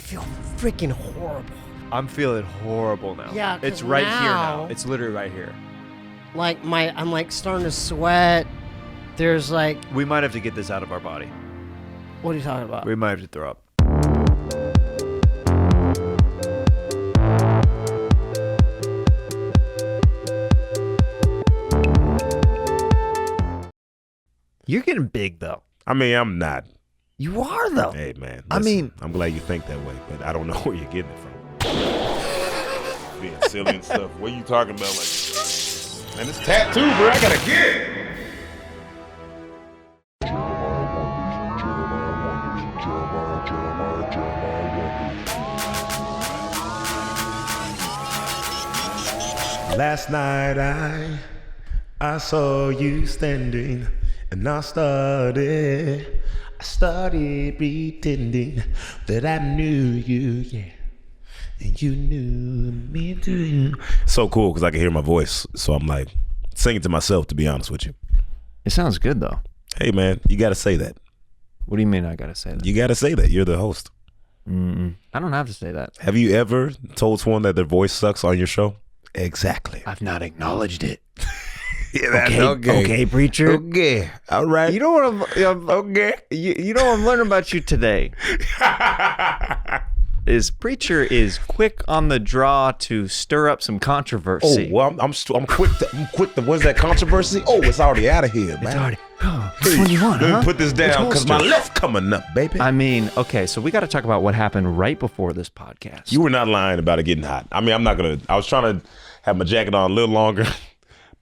feel freaking horrible. I'm feeling horrible now. Yeah, it's 'cause right here now- now. It's literally right here. Like I'm like starting to sweat. There's like, We might have to get this out of our body. what are you talking about? We might have to throw up. You're getting big though. I mean, I'm not. You are though. Hey, man. I mean- I'm glad you think that way, but I don't know where you're getting it from. Being silly and stuff. What are you talking about? Like, man, this tattoo, bro, I gotta get it. Last night I saw you standing, and I started pretending that I knew you, yeah, and you knew me too. So cool because I can hear my voice, so I'm like singing to myself. To be honest with you, It sounds good though. hey man, you got to say that. What do you mean I gotta say that? You got to say that. You're the host. I don't have to say that. Have you ever told someone that their voice sucks on your show? Exactly. I've not acknowledged it. Yeah, Okay, preacher. Okay. All right. You know what I'm Okay. you know what I'm learning about you today is preacher is quick on the draw to stir up some Oh, controversy. well, I'm quick to. What's that controversy? Oh, it's already out of here, man. It's already. Oh, which one you want, Let huh? me put this down because my left coming up, baby. I mean, okay, so we got to talk about what happened right before this podcast. You were not lying about it getting hot. I mean, I'm not gonna. I was trying to have my jacket on a little longer,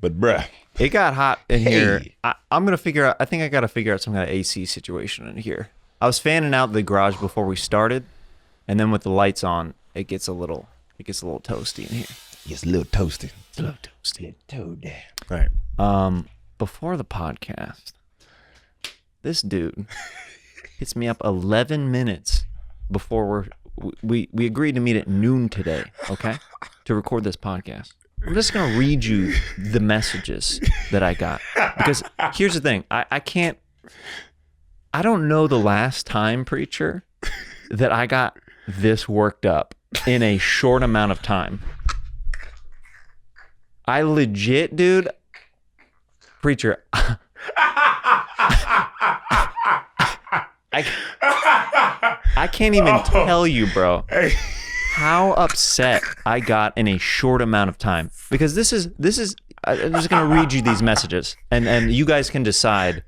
but bruh, It got hot in here. Hey. I'm gonna figure out. I think I got to figure out some kind of AC situation in here. I was fanning out the garage before we started, and then with the lights on, it gets a little toasty in here. it's a little toasty. It's a little toasty. All right. Before the podcast, this dude hits me up 11 minutes before we agreed to meet at noon today, okay, to record this podcast. I'm just going to read you the messages that I got. Because here's the thing. I don't know the last time, preacher, that I got this worked up in a short amount of time. I legit, dude, preacher, I can't even tell you, bro, how upset I got in a short amount of time. Because this is I'm just going to read you these messages, and you guys can decide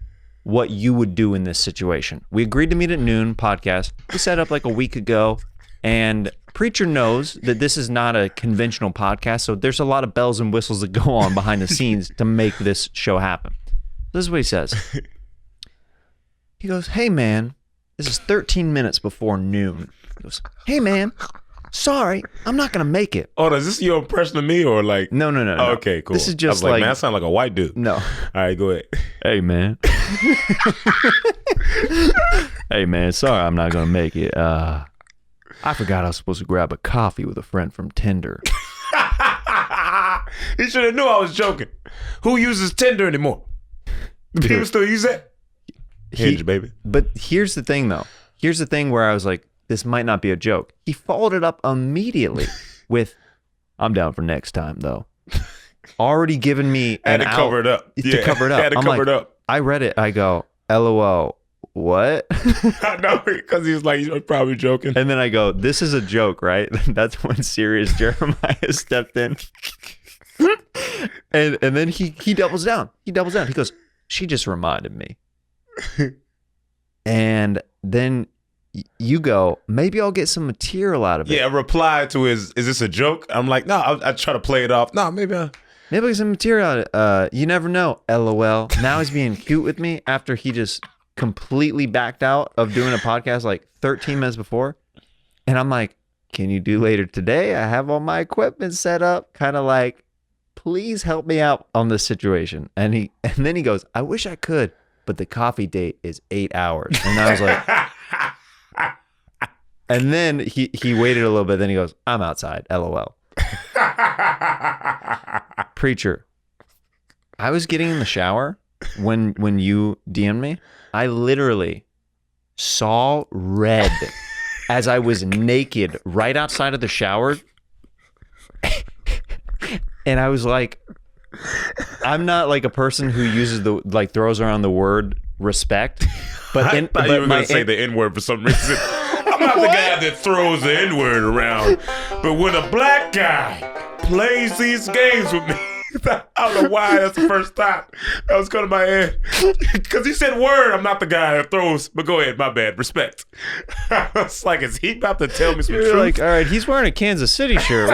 what you would do in this situation. We agreed to meet at noon podcast. We set up like a week ago, and preacher knows that this is not a conventional podcast, so there's a lot of bells and whistles that go on behind the scenes to make this show happen. This is what he says. He goes, "Hey man, this is 13 minutes before noon." He goes, "Hey man, sorry, I'm not gonna make it." Oh, is this your impression of me or like? No. Oh, okay, cool. This is I just was like, man, I sound like a white dude. no. All right, go ahead. Hey man. Hey man, sorry I'm not gonna make it. I forgot I was supposed to grab a coffee with a friend from Tinder. He should have knew I was joking. Who uses Tinder anymore? Do people still use that? Hinge, baby. But here's the thing though. Here's the thing where I was like, this might not be a joke. He followed it up immediately with, "I'm down for next time though." Already given me Had an to cover out it up. to cover it up. Had to I'm cover like, it up. I read it. I go, LOL. What? I know, because he was like, he's probably joking. And then I go, "This is a joke, right?" That's when serious Jeremiah stepped in. and then he doubles down. He goes, "She just reminded me." And then you go, "Maybe I'll get some material out of it." Yeah, a reply to his, "Is this a joke?" I'm like, no, I try to play it off. No, maybe Maybe I'll get some material out of it. You never know, LOL. Now he's being cute with me after he just completely backed out of doing a podcast like 13 minutes before. And I'm like, "Can you do later today? I have all my equipment set up." Kind of like, please help me out on this situation. And then he goes, "I wish I could, but the coffee date is 8 hours." And I was like, and then he waited a little bit. Then he goes, "I'm outside, LOL." Preacher, I was getting in the shower when you DM'd me. I literally saw red as I was naked right outside of the shower. And I was like, I'm not like a person who uses throws around the word respect. But I thought you were going to say the N-word for some reason. I'm not the guy that throws the N-word around. But when a black guy plays these games with me, I don't know why that's the first time that was coming to my head. Because he said word, I'm not the guy that throws. But go ahead, my bad. Respect. It's like, is he about to tell me some truth? Like, all right, he's wearing a Kansas City shirt.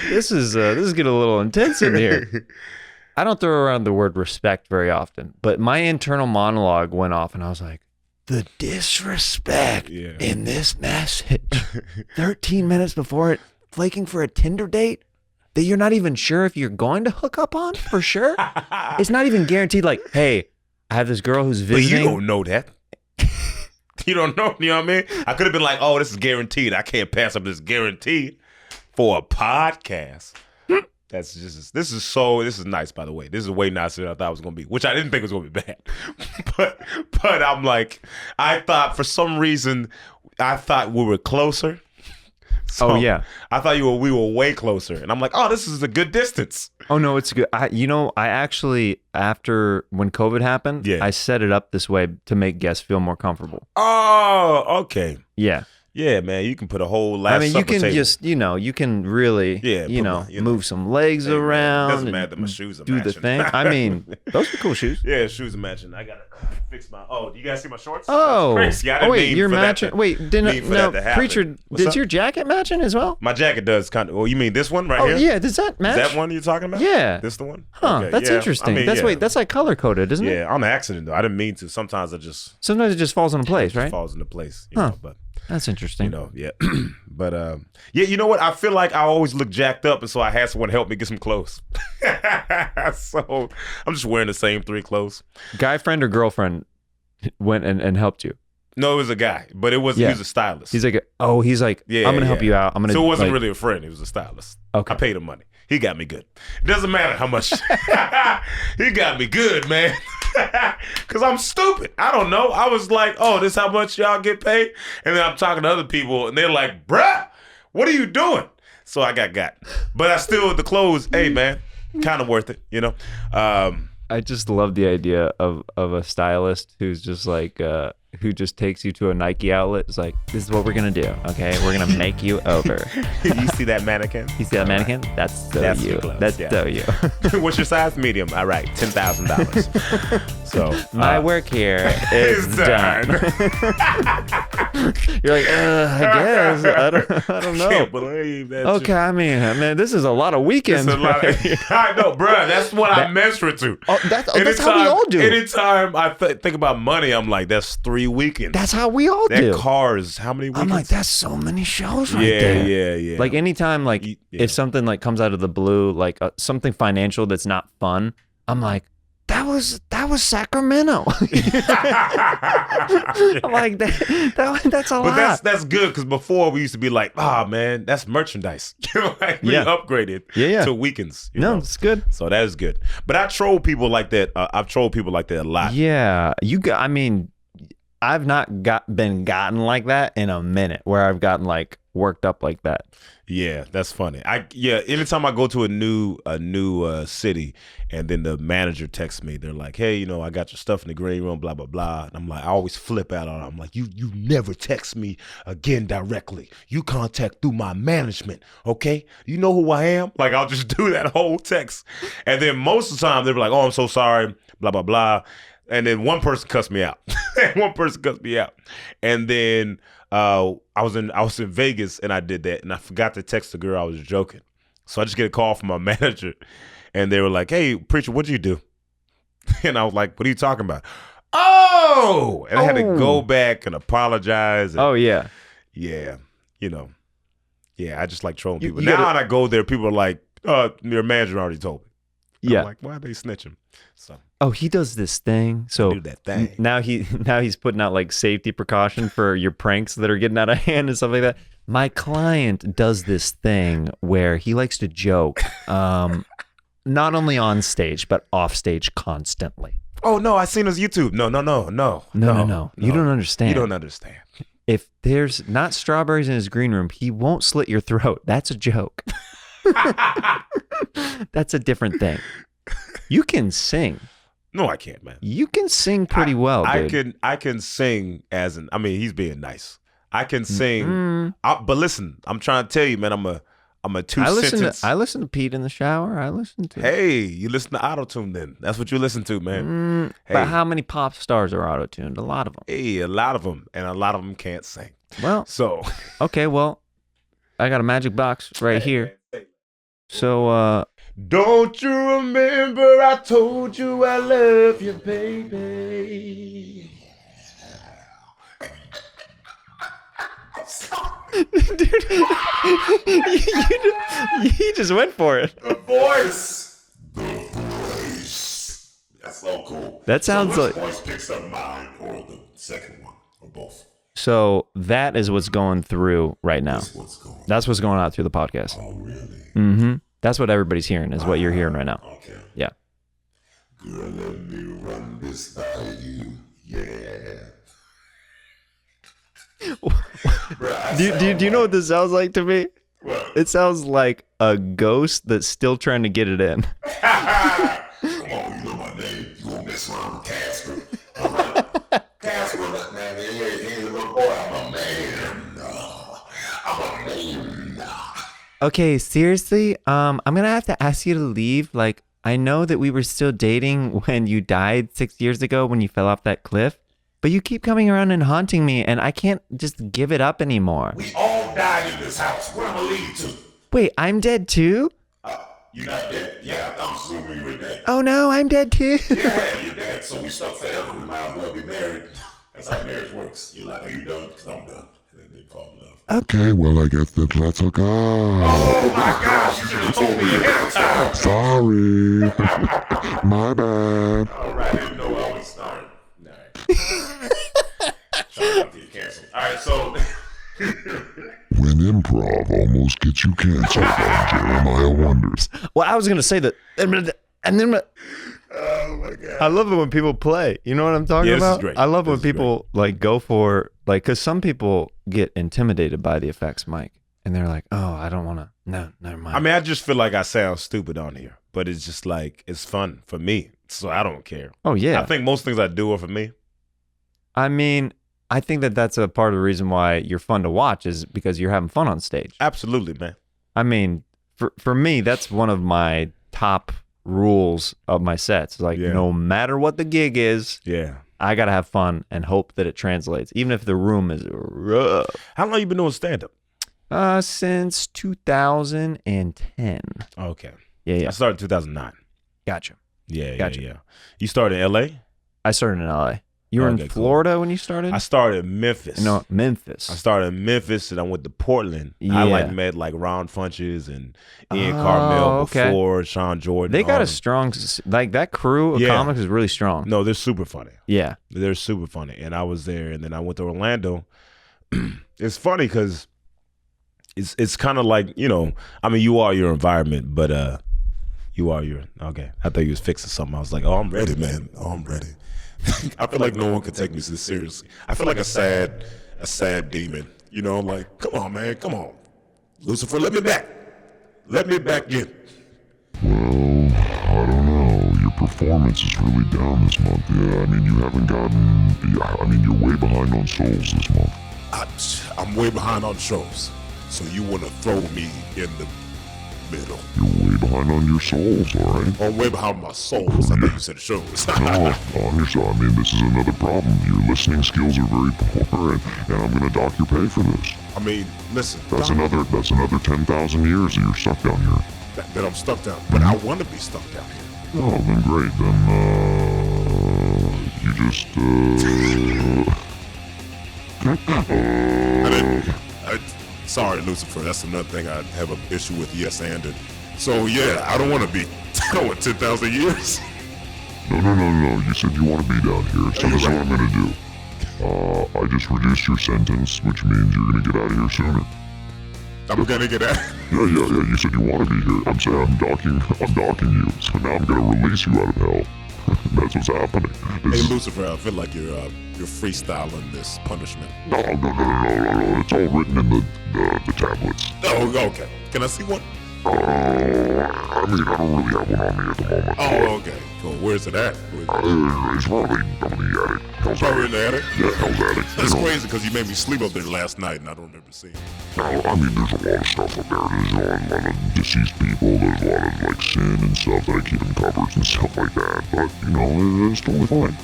This is getting a little intense in here. I don't throw around the word respect very often, but my internal monologue went off and I was like, the disrespect in this message. 13 minutes before it, flaking for a Tinder date that you're not even sure if you're going to hook up on for sure. It's not even guaranteed like, hey, I have this girl who's visiting. But you don't know that. You don't know, you know what I mean? I could have been like, oh, this is guaranteed. I can't pass up this guarantee for a podcast. This is nice, by the way. This is way nicer than I thought it was going to be, which I didn't think it was going to be bad. but I'm like, I thought for some reason, we were closer. So oh, yeah. I thought we were way closer. And I'm like, oh, this is a good distance. Oh, no, it's good. I actually, after when COVID happened, I set it up this way to make guests feel more comfortable. Oh, okay. Yeah. Yeah, man, you can put a whole last you can table. just, you can really, move some legs around. Doesn't matter that my shoes are do matching. The thing. I mean, those are cool shoes. Yeah, shoes are matching. I gotta fix my. Oh, do you guys see my shorts? Oh, wait, you're matching. Preacher, did your jacket matching as well? My jacket does kind of. Well, you mean this one right here? Oh yeah, does that match? Is that one you're talking about? Yeah, this the one. Huh? Okay, that's interesting. I mean, that's like color coded, isn't it? Yeah, on accident though. I didn't mean to. Sometimes it just falls into place, right? Falls into place. You know, but. That's interesting. Yeah. But you know what? I feel like I always look jacked up, and so I had someone help me get some clothes. So I'm just wearing the same 3 clothes. Guy friend or girlfriend went and helped you? No, it was a guy, but he was a stylist. He's like, I'm gonna help you out. So it wasn't really a friend. He was a stylist. Okay. I paid him money. He got me good. It doesn't matter how much. He got me good, man. Because I'm stupid. I don't know. I was like, oh, this how much y'all get paid? And then I'm talking to other people, and they're like, bruh, what are you doing? So I got. But I still, the clothes, hey, man, kind of worth it, you know? I just love the idea of a stylist who's just like, who just takes you to a Nike outlet. It's like, this is what we're going to do, okay? We're going to make you over. You see that mannequin? You see that mannequin? Right. That's you. That's so you. What's your size? Medium. All right, $10,000. So my work here is done. You're like, I guess. I don't know. I can't believe that. Okay, I mean, man, this is a lot of weekends. I know, bro. That's what I measure to. Oh, that's how we all do. Anytime I think about money, I'm like, that's 3 weekends. That's how we all do. That car is how many weekends? I'm like, that's so many shows right there. Yeah. Like anytime, like if something like comes out of the blue, like something financial that's not fun, I'm like, that was Sacramento. I'm like, that's a lot. But that's good because before we used to be like, man, that's merchandise. Like we upgraded to weekends. You know? It's good. So that is good. But I troll people like that. I've trolled people like that a lot. Yeah, I mean, I've not been gotten like that in a minute where I've gotten like worked up like that. Yeah, that's funny. Anytime I go to a new city and then the manager texts me, they're like, hey, I got your stuff in the green room, blah, blah, blah. And I'm like, I always flip out on it. I'm like, you never text me again directly. You contact through my management, okay? You know who I am? Like, I'll just do that whole text. And then most of the time they're like, oh, I'm so sorry, blah, blah, blah. And then one person cussed me out. And then I was in Vegas and I did that and I forgot to text the girl I was joking. So I just get a call from my manager and they were like, hey, preacher, what'd you do? And I was like, what are you talking about? Oh! And I had to go back and apologize. And, yeah. Yeah. I just like trolling people. Now when I go there, people are like, your manager already told me. Yeah. I'm like, why are they snitching? So. Oh, he does this thing. So do that thing. Now he's putting out like safety precaution for your pranks that are getting out of hand and stuff like that. My client does this thing where he likes to joke, not only on stage but off stage constantly. Oh no, I seen his YouTube. No. You don't understand. You don't understand. if there's not strawberries in his green room, he won't slit your throat. That's a joke. That's a different thing. You can sing. No, I can't, man. You can sing pretty well, dude. I can sing he's being nice. I can sing. But listen, I'm trying to tell you, man, I'm a two-sentence. I listen to Pete in the shower. I listen to. Hey, you listen to auto-tune then. That's what you listen to, man. Hey. But how many pop stars are auto-tuned? A lot of them. Hey, a lot of them. And a lot of them can't sing. Well. So. Okay, well, I got a magic box right here. So, don't you remember I told you I love you, baby? Dude, you just went for it. The voice. That's so cool. That sounds so like. Which voice picks up mine or the second one or both? So that is what's going through right now. That's what's going out through the podcast. Oh, really? Mm-hmm. That's what everybody's hearing, is what you're hearing right now. Okay. Yeah. Girl, let me run this by you. Yeah. Do you know what this sounds like to me? What? It sounds like a ghost that's still trying to get it in. Come on, you know my name. You won't mess around with Casper. All right. Casper, man, he's a little boy. I'm a man. I'm a man. Okay, seriously, I'm gonna have to ask you to leave. Like, I know that we were still dating when you died 6 years ago when you fell off that cliff, but you keep coming around and haunting me, and I can't just give it up anymore. We all died in this house. Where am I leading to? Wait, I'm dead too? You're not dead? Yeah, I'm assuming you were dead. Oh no, I'm dead too. Yeah, you're dead. So we stuck forever. We might as well be married. That's how marriage works. You're like, are you done? Because I'm done. And then they fall in love. Okay, well, I guess that's let's go. Oh my gosh, you should have told me ahead of time. Sorry. My bad. All right, I didn't know I was starting. All right. Trying not to get canceled. All right, so. When improv almost gets you canceled on Jeremiah Wonders. Well, I was gonna say that, and then. Oh my god. I love it when people play. You know what I'm talking Yeah, this is about? great. I love when This is people like go for like, because some people get intimidated by the effects mic, and they're like, "Oh, I don't want to." No, never mind. I mean, I just feel like I sound stupid on here, but it's just like, it's fun for me. So I don't care. oh yeah. I think most things I do are for me. I mean, I think that that's a part of the reason why you're fun to watch is because you're having fun on stage. Absolutely, man. I mean, for me, that's one of my top rules of my sets. Like, Yeah. no matter what the gig is, Yeah. I gotta have fun and hope that it translates, even if the room is rough. How long you been doing stand-up? Since 2010. Okay. Yeah. I started in 2009. Gotcha. Yeah, Gotcha. yeah. You started in L.A.? I started in LA. You were Okay, in cool. Florida when you started? I started in Memphis. No, Memphis. I started in Memphis and I went to Portland. Yeah. I met Ron Funches and Ian Oh, Carmel okay. before, Sean Jordan. They got all a them. strong, like that crew of Yeah. comics is really strong. No, they're super funny. Yeah. They're super funny. And I was there and then I went to Orlando. It's funny because it's kind of like, I mean, you are your environment, but you are your, okay. I thought you was fixing something. I was like, oh, I'm ready, man. Oh, I'm ready. I feel like no one can take me this seriously. I feel like a sad demon. Like, come on, man, come on. Lucifer, let me back. Let me back in. Well, I don't know. Your performance is really down this month. Yeah, I mean, you haven't gotten you're way behind on souls this month. I'm way behind on shows. So you want to throw me in the middle. You're way behind on your souls, all right? I'm way behind my souls. I think you said shows. No, I mean, this is another problem. Your listening skills are very poor, and I'm going to dock your pay for this. I mean, listen. That's another 10,000 years that you're stuck down here. That I'm stuck down. But I want to be stuck down here. Oh, then great. Then, you just, Sorry, Lucifer. That's another thing I have an issue with. Yes, and. So, yeah, I don't want to be 10,000 years. No. You said you want to be down here, so this is what I'm going to do. I just reduced your sentence, which means you're going to get out of here sooner. I'm going to get out. Yeah. You said you want to be here. I'm saying I'm docking you. So now I'm going to release you out of hell. that's what's happening. Hey, Lucifer, I feel like you're freestyling this punishment. No. It's all written in the tablets. Oh, okay. Can I see one? I mean, I don't really have one on me at the moment. Oh, okay. Cool. Where's it at? It's probably down in the attic. Hell's Oh, in Attic. the attic? Yeah, Hell's Attic. That's crazy because you made me sleep up there last night and I don't remember seeing it. Now, I mean, there's a lot of stuff up there. There's a lot of deceased people. There's a lot of, like, sin and stuff that I keep in cupboards and stuff like that. But, you know, it's totally fine.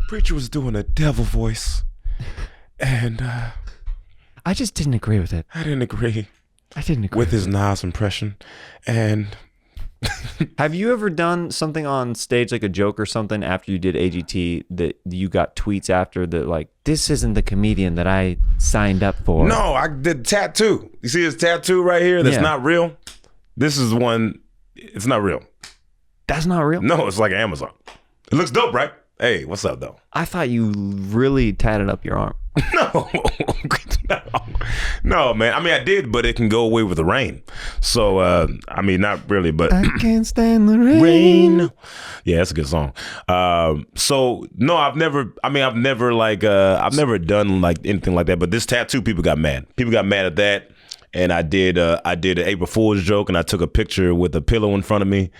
Preacher was doing a devil voice, and I just didn't agree with it. I didn't agree with his Nas impression. And Have you ever done something on stage, like a joke or something, after you did AGT that you got tweets after that, like, this isn't the comedian that I signed up for? no, I did tattoo. You see his tattoo right here? That's Yeah. not real. This is one. It's not real. That's not real? No, it's like Amazon. It looks dope, right? Hey, what's up, though? I thought you really tatted up your arm. No, no, man. I mean, I did, but it can go away with the rain. So, I mean, not really, but I can't stand the rain. yeah, that's a good song. So no, I've never done like anything like that. But this tattoo, people got mad. People got mad at that, and I did an April Fool's joke, and I took a picture with a pillow in front of me.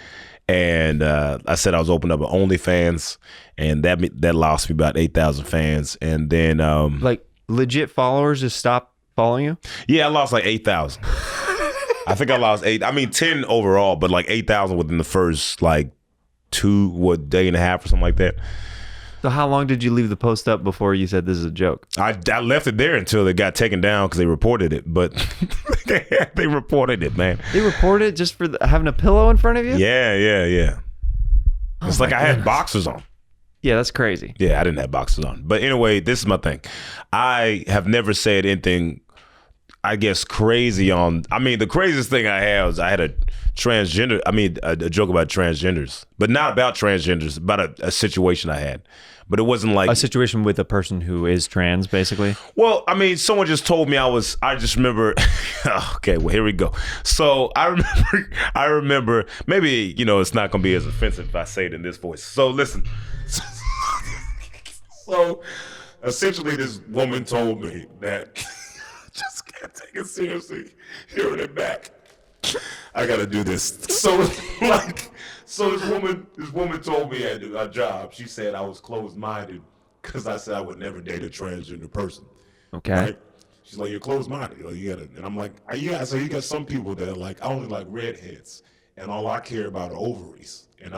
And I said I was opening up an OnlyFans, and that lost me about 8,000 fans. And then, Like, legit followers just stopped following you? yeah, I lost like 8,000. I think I lost 10 overall, but like 8,000 within the first like day and a half or something like that. So how long did you leave the post up before you said this is a joke? I left it there until it got taken down because they reported it. But they reported it, man. They reported it just for having a pillow in front of you? Yeah. It's like I had boxers on. Yeah, that's crazy. Yeah, I didn't have boxers on. But anyway, this is my thing. I have never said anything, I guess, crazy on. I mean, the craziest thing I had was I had a joke about transgenders, but not about transgenders, about a situation I had. But it wasn't like A situation with a person who is trans, basically. Well, I mean, someone just told me I just remember. Okay, well, here we go. So I remember. Maybe it's not gonna be as offensive if I say it in this voice. So listen. So essentially, this woman told me that I just can't take it seriously. Hearing it back, I gotta do this. So this woman told me at a job. She said I was closed-minded because I said I would never date a transgender person. Okay. Right? She's like, you're closed-minded. You gotta, and I'm like, yeah. So you got some people that are like, I only like redheads, and all I care about are ovaries. And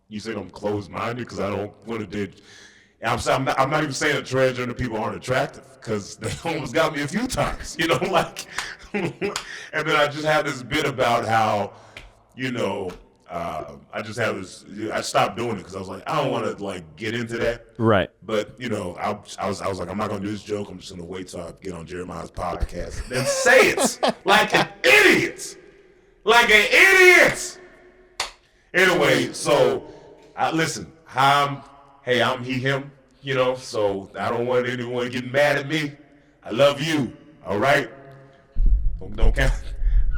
you said I'm closed-minded because I don't want to date. I'm not even saying that transgender people aren't attractive because they almost got me a few times, like. And then I just have this bit about how, I stopped doing it because I was like, I don't want to like get into that. Right. But I was like, I'm not gonna do this joke. I'm just gonna wait till I get on Jeremiah's podcast and say it like an idiot, Anyway, so listen, I'm he, him, so I don't want anyone getting mad at me. I love you, all right?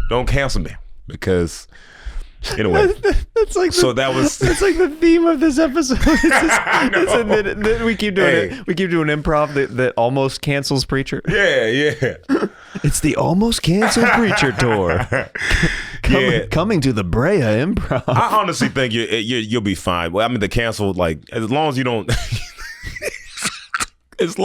Don't cancel me because anyway. That's like that's like the theme of this episode. I know. That we keep doing it. We keep doing improv that almost cancels Preacher. Yeah. It's the almost canceled Preacher tour. Coming to the Brea Improv. I honestly think you'll be fine. Well, I mean, the cancel, like, as long as you don't, as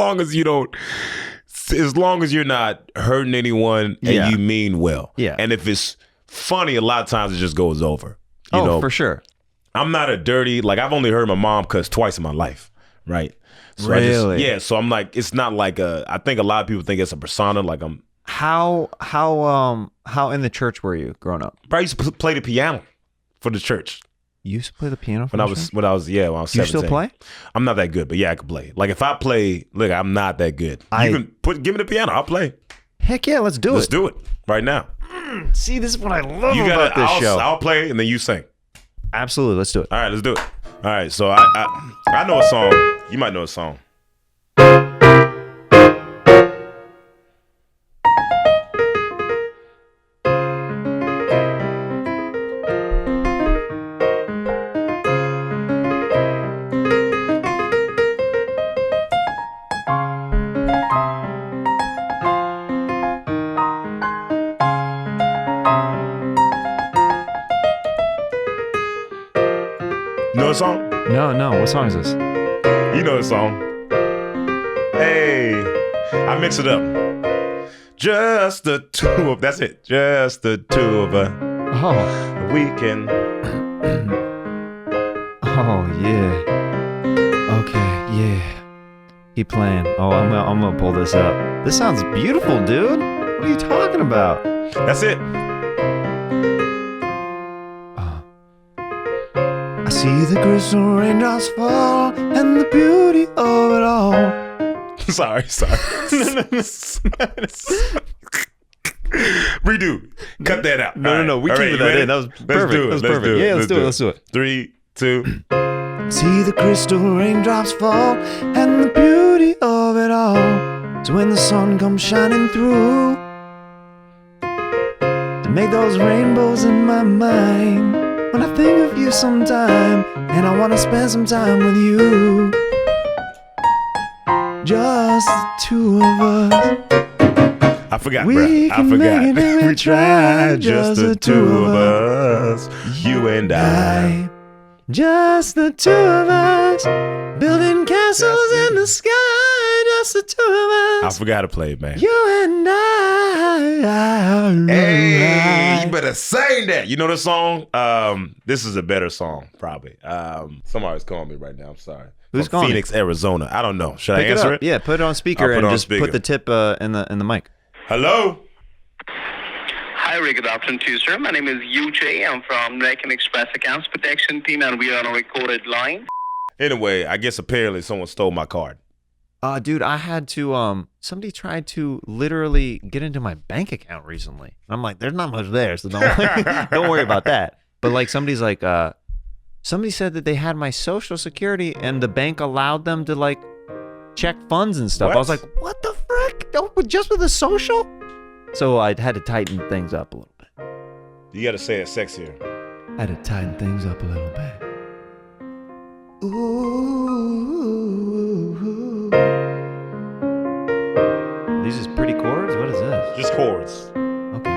long as you're not hurting anyone and you mean well. Yeah. And if it's funny, a lot of times it just goes over. You know, for sure. I'm not a dirty, like, I've only heard my mom cuss twice in my life, right? So Really? so I'm like, it's not like I think a lot of people think it's a persona, like I'm. How in the church were you growing up? I used to play the piano for the church. You used to play the piano when I was 17. You still play? I'm not that good, but yeah, I can play. Like if I play, look, I'm not that good. Give me the piano, I'll play. Heck yeah, let's do it. Let's do it right now. See, this is what I love about this show. I'll play and then you sing. Absolutely, let's do it. All right, let's do it. All right, so I know a song. You might know a song. No. What song is this? You know the song. Hey, I mix it up. Just the two of, that's it. Just the two of us. Oh. We can. Oh, yeah. Okay, yeah. Keep playing. Oh, I'm gonna pull this up. This sounds beautiful, dude. What are you talking about? That's it. I see the crystal raindrops fall and the beauty of it all. Sorry. Redo. Cut that out. No. We All keep right, that ready? in. That was Let's perfect. do it. That was Let's perfect. do it. Yeah, let's do it. 3, 2. See the crystal raindrops fall and the beauty of it all. So when the sun comes shining through, to make those rainbows in my mind. When I think of you sometime, and I wanna spend some time with you. Just the two of us. I forgot, We bro. I can forgot. make it if We tried. Just the two of us. You and I. Just the two of us. Building castles in the sky. Just the two of I us. forgot to play it, man. You and I. Hey, you better sing that. You know the song? This is a better song, probably. Somebody's calling me right now. I'm sorry. Who's From calling? Phoenix, Arizona. I don't know. Should Pick I answer up. it? Yeah, put it on speaker I'll put and it on just speaker. put the tip in the mic. Hello? Hi, Ray. Good afternoon to you, sir. My name is UJ. I'm from American Express Accounts Protection Team, and we are on a recorded line. Anyway, I guess apparently someone stole my card. Dude, I had to, somebody tried to literally get into my bank account recently. And I'm like, there's not much there, so don't worry about that. But like, somebody's like, somebody said that they had my social security and the bank allowed them to like check funds and stuff. What? I was like, what the frick? Just with a social? So I had to tighten things up a little bit. You got to say it sexier. I had to tighten things up a little bit. Ooh. These is pretty chords? What is this? Just chords. Okay.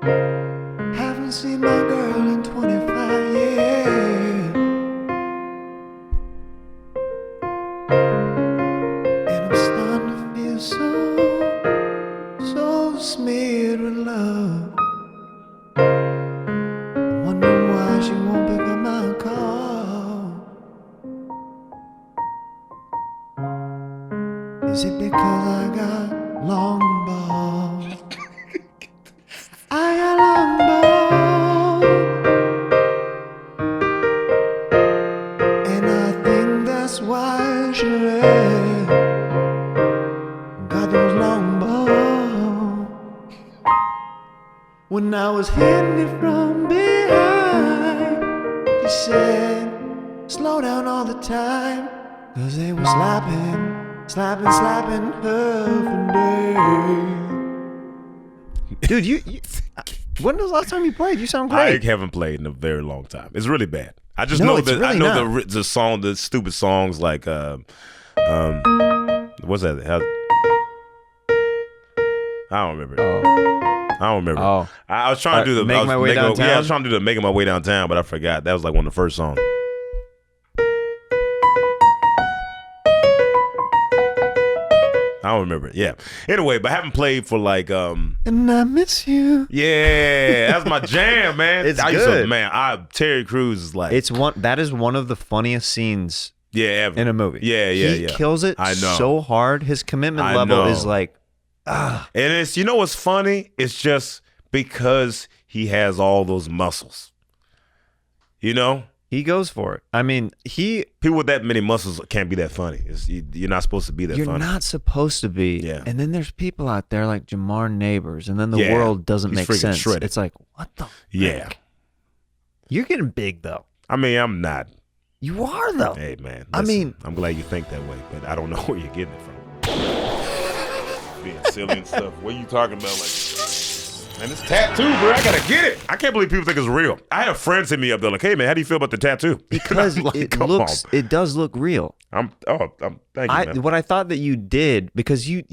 Haven't seen my girl in 25 years. And I'm starting to feel so smeared with love. I'm wondering why she won't pick up my call. Is it because I got long balls? I got long balls. And I think that's why she got those long balls. When I was hitting it from behind, she said, slow down all the time. Cause they were slapping her for days. Dude, you when was the last time you played? You sound I great. haven't played in a very long time. It's really bad. I just No, know it's that really I know not. the song, the stupid songs like what's that? I don't remember. I don't remember. Oh. I was trying to do the Make My Way Downtown? Yeah, I was trying to do the Making My Way Downtown, but I forgot. That was like one of the first songs. I don't remember it. Yeah. Anyway, but I haven't played for like And I miss you. yeah, that's my jam, man. It's I good. Terry Crews is like That is one of the funniest scenes yeah, ever. in a movie. Yeah. He kills it I know. so hard. His commitment I level know. is like, And it's, you know what's funny? It's just because he has all those muscles. You know? he goes for it. I mean, People with that many muscles can't be that funny. You're not supposed to be that you're funny. not supposed to be. Yeah. And then there's people out there like Jamar Neighbors, and then the Yeah. world doesn't He's make freaking sense. shredded. It's like, what the Yeah. frick? You're getting big though. I mean, I'm not. You are though. Hey, man. I mean- I'm glad you think that way, but I don't know where you're getting it from. Being silly and stuff. What are you talking about? Like, man, this tattoo, bro, I gotta get it. I can't believe people think it's real. I have friends hit me up. They're like, "Hey, man, how do you feel about the tattoo?" Because I'm like, it come looks, on. it does look real. Thank you, man. What I thought that you did, because you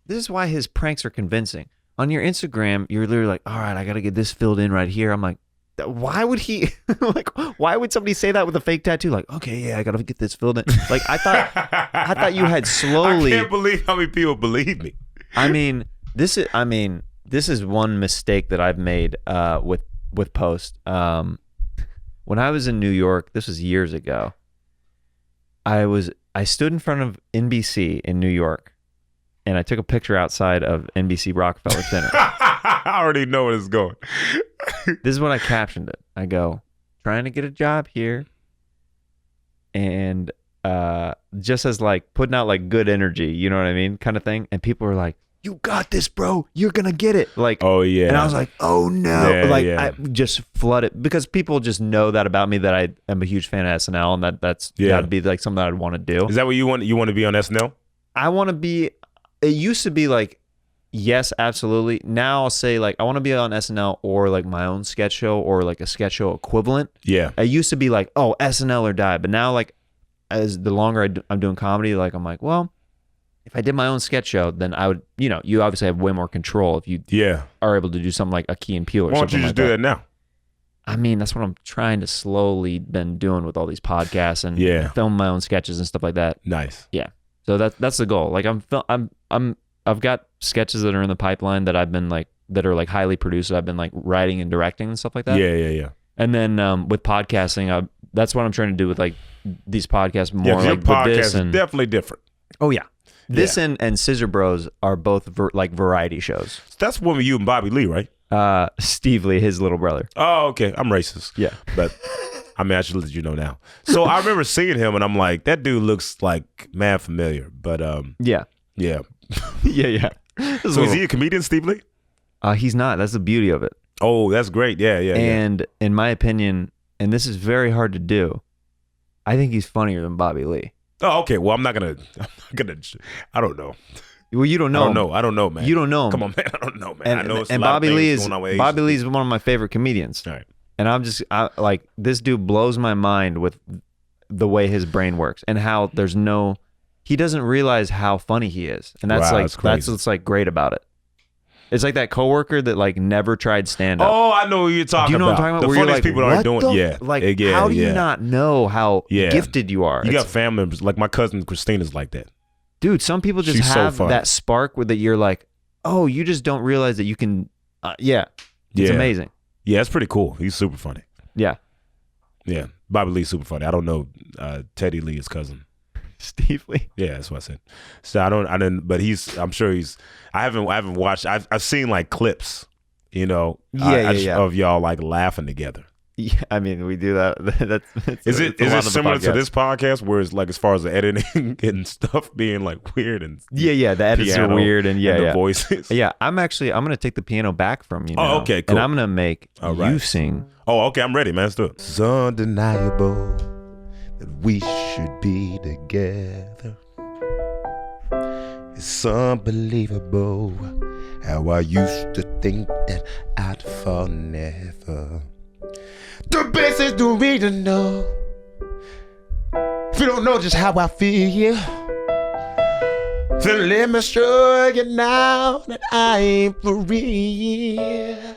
this is why his pranks are convincing. On your Instagram, you're literally like, all right, I got to get this filled in right here. I'm like, why would he like? Why would somebody say that with a fake tattoo? Like, okay, yeah, I got to get this filled in. Like, I thought you had slowly. I can't believe how many people believe me. I mean, this is one mistake that I've made with Post. When I was in New York, this was years ago. I stood in front of NBC in New York, and I took a picture outside of NBC Rockefeller Center. I already know where it's going. This is when I captioned it. I go, trying to get a job here, and just as like putting out like good energy, you know what I mean, kind of thing. And people were like, "You got this, bro. You're gonna get it." Like, oh yeah. And I was like, "Oh no!" Yeah, like, yeah. I just flooded because people just know that about me, that I am a huge fan of SNL, and that'd be like something I'd want to do. Is that what you want? You want to be on SNL? I want to be. It used to be like, yes, absolutely. Now I'll say like I want to be on SNL or like my own sketch show or like a sketch show equivalent. Yeah. I used to be like, oh, SNL or die, but now like as the longer I'm doing comedy, like I'm like, well, if I did my own sketch show, then I would, you know, you obviously have way more control if you are able to do something like a Key and Peele or something like that. Why don't you just do that now? I mean, that's what I'm trying to slowly been doing with all these podcasts and film my own sketches and stuff like that. Nice. Yeah. So that's the goal. Like I've got sketches that are in the pipeline that I've been like, that are like highly produced. I've been like writing and directing and stuff like that. Yeah. And then with podcasting, that's what I'm trying to do with like these podcasts more. Yeah, like your podcast with this is and definitely different. Oh yeah. This and Scissor Bros are both like variety shows. That's one with you and Bobby Lee, right? Steve Lee, his little brother. Oh, okay. I'm racist. Yeah. But I mean, I should let you know now. So I remember seeing him and I'm like, that dude looks like mad familiar. But yeah. Yeah. Yeah. So is he a comedian, Steve Lee? He's not. That's the beauty of it. Oh, that's great. Yeah. And in my opinion, and this is very hard to do, I think he's funnier than Bobby Lee. Oh, okay. Well, I'm not gonna. I don't know. Well, you don't know. I don't know, man. You don't know him. Come on, man. I don't know, man. I know it's and a lot Bobby of Lee things going on with Bobby Asians. Lee is one of my favorite comedians. All right. And I like this dude blows my mind with the way his brain works and how he doesn't realize how funny he is. And that's that's what's like great about it. It's like that coworker that like never tried stand up. Oh, I know what you're talking about. Do you know what I'm talking about? The Where funniest you're like, people aren't doing it. How do you not know how gifted you are? You got family members like my cousin Christina's like that. Dude, some people just have that spark that you're like, oh, you just don't realize that you can. It's amazing. Yeah, it's pretty cool. He's super funny. Yeah. Yeah. Bobby Lee's super funny. I don't know Teddy Lee, his cousin. Steve Lee. Yeah, that's what I said. So I didn't, but I'm sure I haven't watched, I've seen like clips, you know, of y'all like laughing together. Yeah, I mean, we do that. Is it similar to this podcast where it's like as far as the editing and stuff being like weird and the edits are weird and the voices. Yeah, I'm gonna take the piano back from you now. Oh, okay, cool. And I'm gonna make you sing. Oh, okay, I'm ready, man. Let's do it. It's undeniable that we should be together. It's unbelievable how I used to think that I'd fall never. The best is the reason, know. If you don't know just how I feel, then let me show you now that I ain't for real.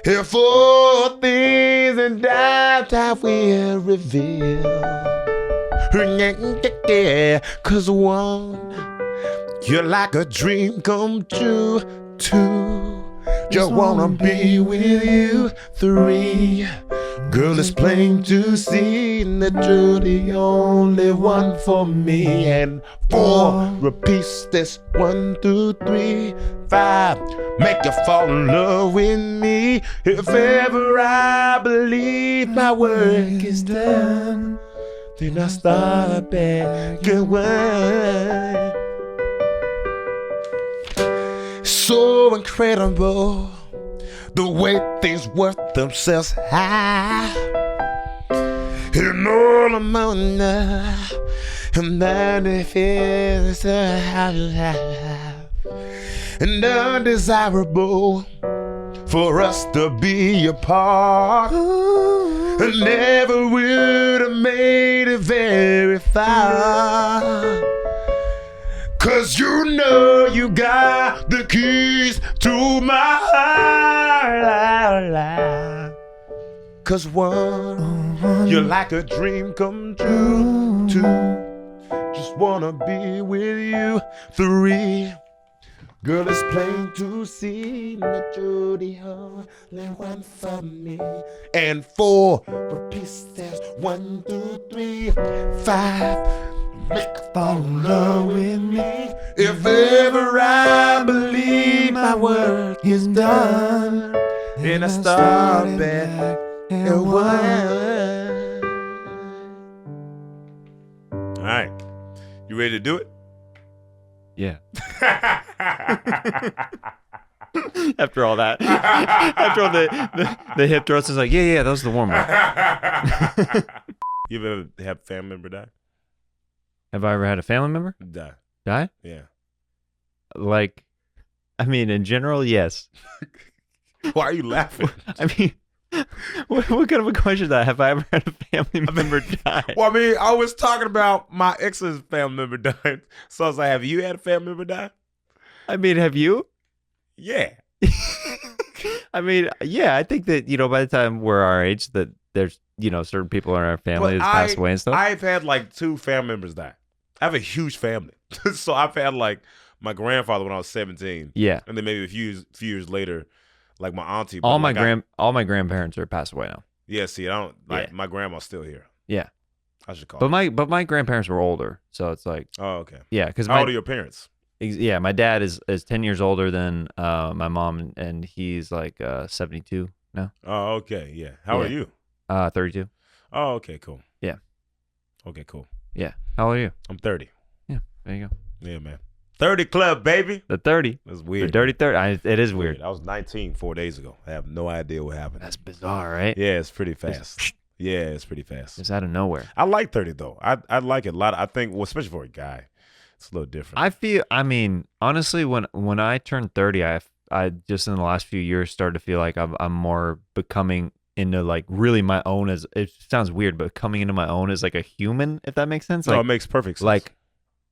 If all things in doubt I will reveal. Yeah, 'cause one, you're like a dream come true. Two, just wanna be with you. Three, girl, it's plain to see that you're the only one for me. And four, repeat this 1, 2, 3, 5, make you fall in love with me. If ever I believe my work is done, then I start back away. So incredible the way things work themselves high. And all among us, and that it feels and undesirable for us to be apart. I never would have made it very far. 'Cause you know you got the keys to my heart. 'Cause one, you're like a dream come true. Two, just wanna be with you. Three, girl, it's plain to see that you're the only one for me. And four, repeat steps 1, 2, 3, 5. Make fall in love with me. If ever I believe my work is done, and I start back at one. All right, you ready to do it? Yeah. After all that, after all the hip thrusts, is like, yeah, that was the warm up. You ever have a family member die? Have I ever had a family member Die. die? Like, I mean, in general, yes. Why are you laughing? I mean, what kind of a question is that? Have I ever had a family member die? Well, I mean, I was talking about my ex's family member dying. So I was like, have you had a family member die? I mean, have you? Yeah. I mean, yeah, I think that, by the time we're our age, that there's, certain people in our family that's passed away and stuff. I've had like 2 family members die. I have a huge family. So I've had like my grandfather when I was 17. Yeah. And then maybe a few years later, like my auntie. All my grandparents are passed away now. Yeah, see, I don't like my grandma's still here. Yeah. I should call But my grandparents were older, so it's like, oh, okay. Yeah, because how old are your parents? Yeah, my dad is 10 years older than my mom, and he's like 72 now. Oh, okay. Yeah. How are you? 32. Oh, okay, cool. Yeah. Okay, cool. Yeah. How old are you? I'm 30. Yeah, there you go. Yeah, man. 30 club, baby. The 30. That's weird. The dirty 30. It is weird. I was 19 4 days ago. I have no idea what happened. That's bizarre, right? Yeah, it's pretty fast. Yeah, it's pretty fast. It's out of nowhere. I like 30 though. I like it a lot. I think, well, especially for a guy, it's a little different. I mean, honestly, when I turned 30, I just in the last few years started to feel like I'm more becoming into like really my own as, it sounds weird, but coming into my own as like a human, if that makes sense. Like, no, it makes perfect sense. Like,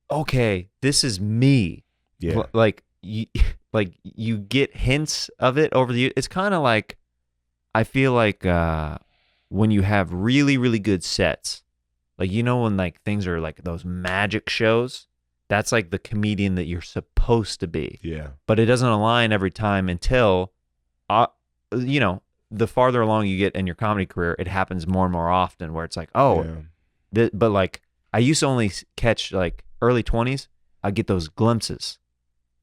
okay, this is me. Yeah. Like you get hints of it over the. It's kind of like, I feel like when you have really, really good sets, like, when like things are like those magic shows, that's like the comedian that you're supposed to be. Yeah. But it doesn't align every time until, the farther along you get in your comedy career, it happens more and more often where it's like, but like I used to only catch like early 20s. I'd get those glimpses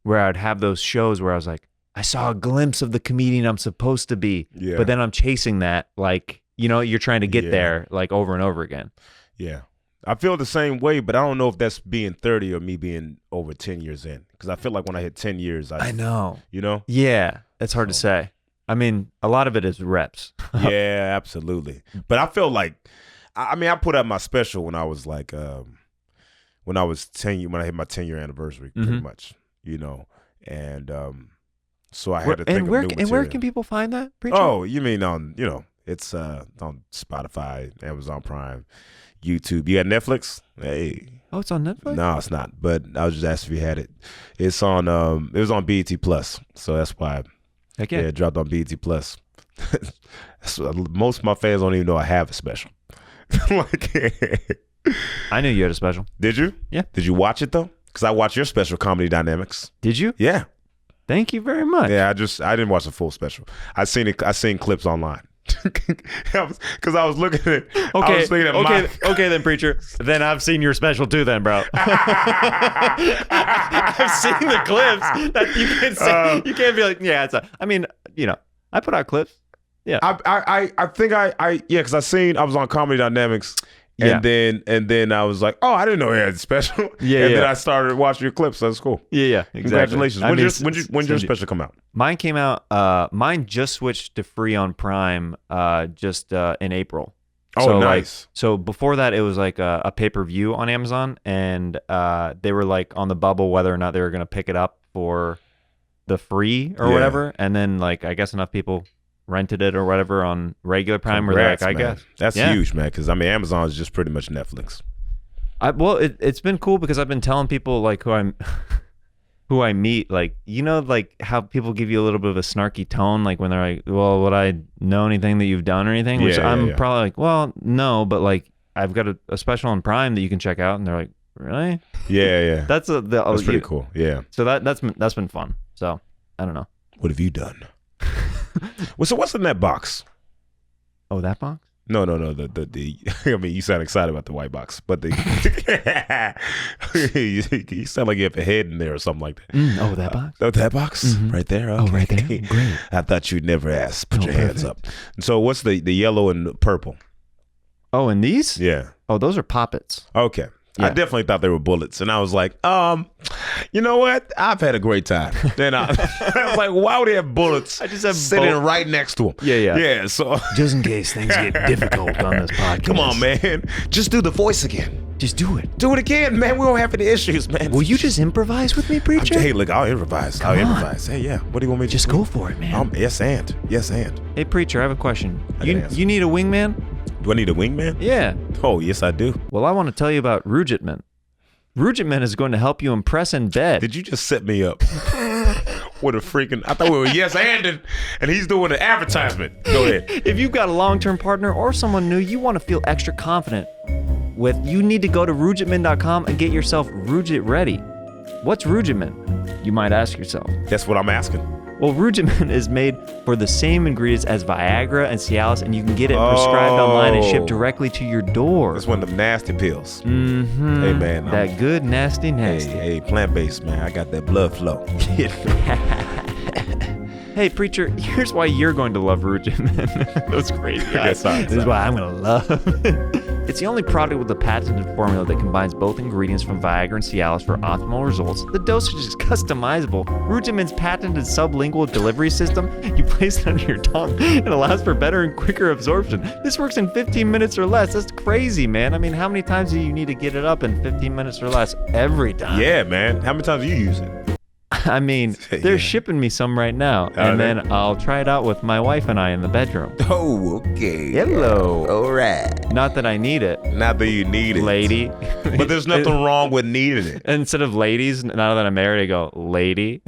where I'd have those shows where I was like, I saw a glimpse of the comedian I'm supposed to be. Yeah. But then I'm chasing that, like, you're trying to get there like over and over again. Yeah. I feel the same way, but I don't know if that's being 30 or me being over 10 years in. Because I feel like when I hit 10 years, I know. Yeah. It's hard to say. I mean, a lot of it is reps. Yeah, absolutely. But I feel like, I put out my special when I was like, when I hit my 10-year anniversary, pretty much, and so I had to think of new material. And where can people find that, Preacher? Oh, you mean on, it's on Spotify, Amazon Prime, YouTube. You got Netflix? Hey. Oh, it's on Netflix? No, it's not. But I was just asking if you had it. It's on. It was on BET Plus, so that's why. Heck yeah, it dropped on BET Plus. Most of my fans don't even know I have a special. I knew you had a special. Did you? Yeah. Did you watch it though? Because I watched your special, Comedy Dynamics. Did you? Yeah. Thank you very much. Yeah, I didn't watch the full special. I seen clips online. Because I was looking at. Okay, then, Preacher. Then I've seen your special too, then, bro. I've seen the clips. That you can say. You can't be like, yeah. I put out clips. Yeah. I think because I was on Comedy Dynamics. And then I was like, oh, I didn't know he had a special. And then I started watching your clips. That's cool. Yeah, exactly. Congratulations. When's your special come out? Mine came out. Mine just switched to free on Prime just in April. Oh, so, nice. So before that, it was like a pay-per-view on Amazon, and they were like on the bubble whether or not they were going to pick it up for the free or whatever. And then like I guess enough people rented it or whatever on regular Prime. Congrats, where they're like, I man. guess That's huge, man. Because Amazon is just pretty much Netflix. Well, it's been cool because I've been telling people like who I meet, like, you know, like how people give you a little bit of a snarky tone, like when they're like, well, would I know anything that you've done or anything? Which I'm probably like, well, no, but like I've got a special on Prime that you can check out, and they're like, really? Yeah. That's pretty cool. Yeah. So that's been fun. So I don't know. What have you done? Well, so what's in that box? Oh, that box? No. The I mean, you sound excited about the white box, but the you sound like you have a head in there or something like that. Oh, that box? That box right there. Okay. Oh, right there. Great. I thought you'd never ask. Put your hands up. So what's the yellow and purple? Oh, and these? Yeah. Oh, those are poppets. Okay. Yeah. I definitely thought they were bullets, and I was like, you know what? I've had a great time. Then I was like, why would they have bullets? I just have sitting right next to them. Yeah. So just in case things get difficult on this podcast. Come on, man. Just do the voice again. Just do it. Do it again, man. We don't have any issues, man. Will you just improvise with me, preacher? Hey, look, I'll improvise. I'll improvise. Hey, yeah. What do you want me to do? Just go for it, man. Yes, and. Hey, preacher, I have a question. You need a wingman? Do I need a wingman? Yeah. Oh, yes, I do. Well, I want to tell you about Rugiet. Rugiet is going to help you impress in bed. Did you just set me up? What a freaking... I thought we were yes and he's doing an advertisement. Go ahead. If you've got a long-term partner or someone new you want to feel extra confident with, you need to go to rugietmen.com and get yourself Rugiet ready. What's Rugiet? You might ask yourself. That's what I'm asking. Well, Rugiet is made for the same ingredients as Viagra and Cialis, and you can get it prescribed online and shipped directly to your door. It's one of them nasty pills. Mm-hmm. Hey, man. That good, nasty. Hey, plant-based, man. I got that blood flow. Hey, preacher, here's why you're going to love Rugiet. That's crazy. This is why I'm going to love it. It's the only product with a patented formula that combines both ingredients from Viagra and Cialis for optimal results. The dosage is customizable. Rugiet's patented sublingual delivery system, you place it under your tongue and allows for better and quicker absorption. This works in 15 minutes or less. That's crazy, man. I mean, how many times do you need to get it up in 15 minutes or less? Every time. Yeah, man. How many times do you use it? I mean, they're shipping me some right now, and then I'll try it out with my wife and I in the bedroom. Oh, okay. Hello. All right. Not that I need it. Not that you need it. Lady. But there's nothing wrong with needing it. Instead of ladies, now that I'm married, I go, lady.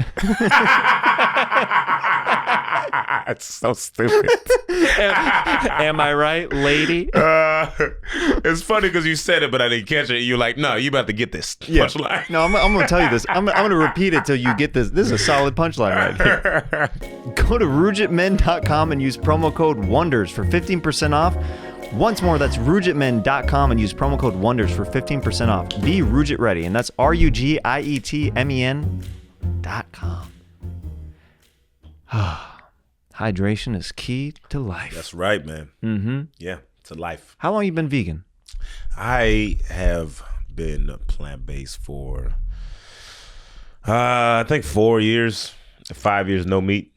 It's so stupid. Am I right, lady? It's funny because you said it, but I didn't catch it. You're like, no, you about to get this punchline. No, I'm going to tell you this. I'm going to repeat it till you get this. This is a solid punchline right here. Go to rugietmen.com and use promo code WONDERS for 15% off. Once more, that's rugietmen.com and use promo code WONDERS for 15% off. Be Rugiet ready, and that's RUGIETMEN.com. Hydration is key to life. That's right, man. Mm-hmm. Yeah, it's a life. How long you been vegan? I have been plant-based for, I think 4 years, 5 years, no meat.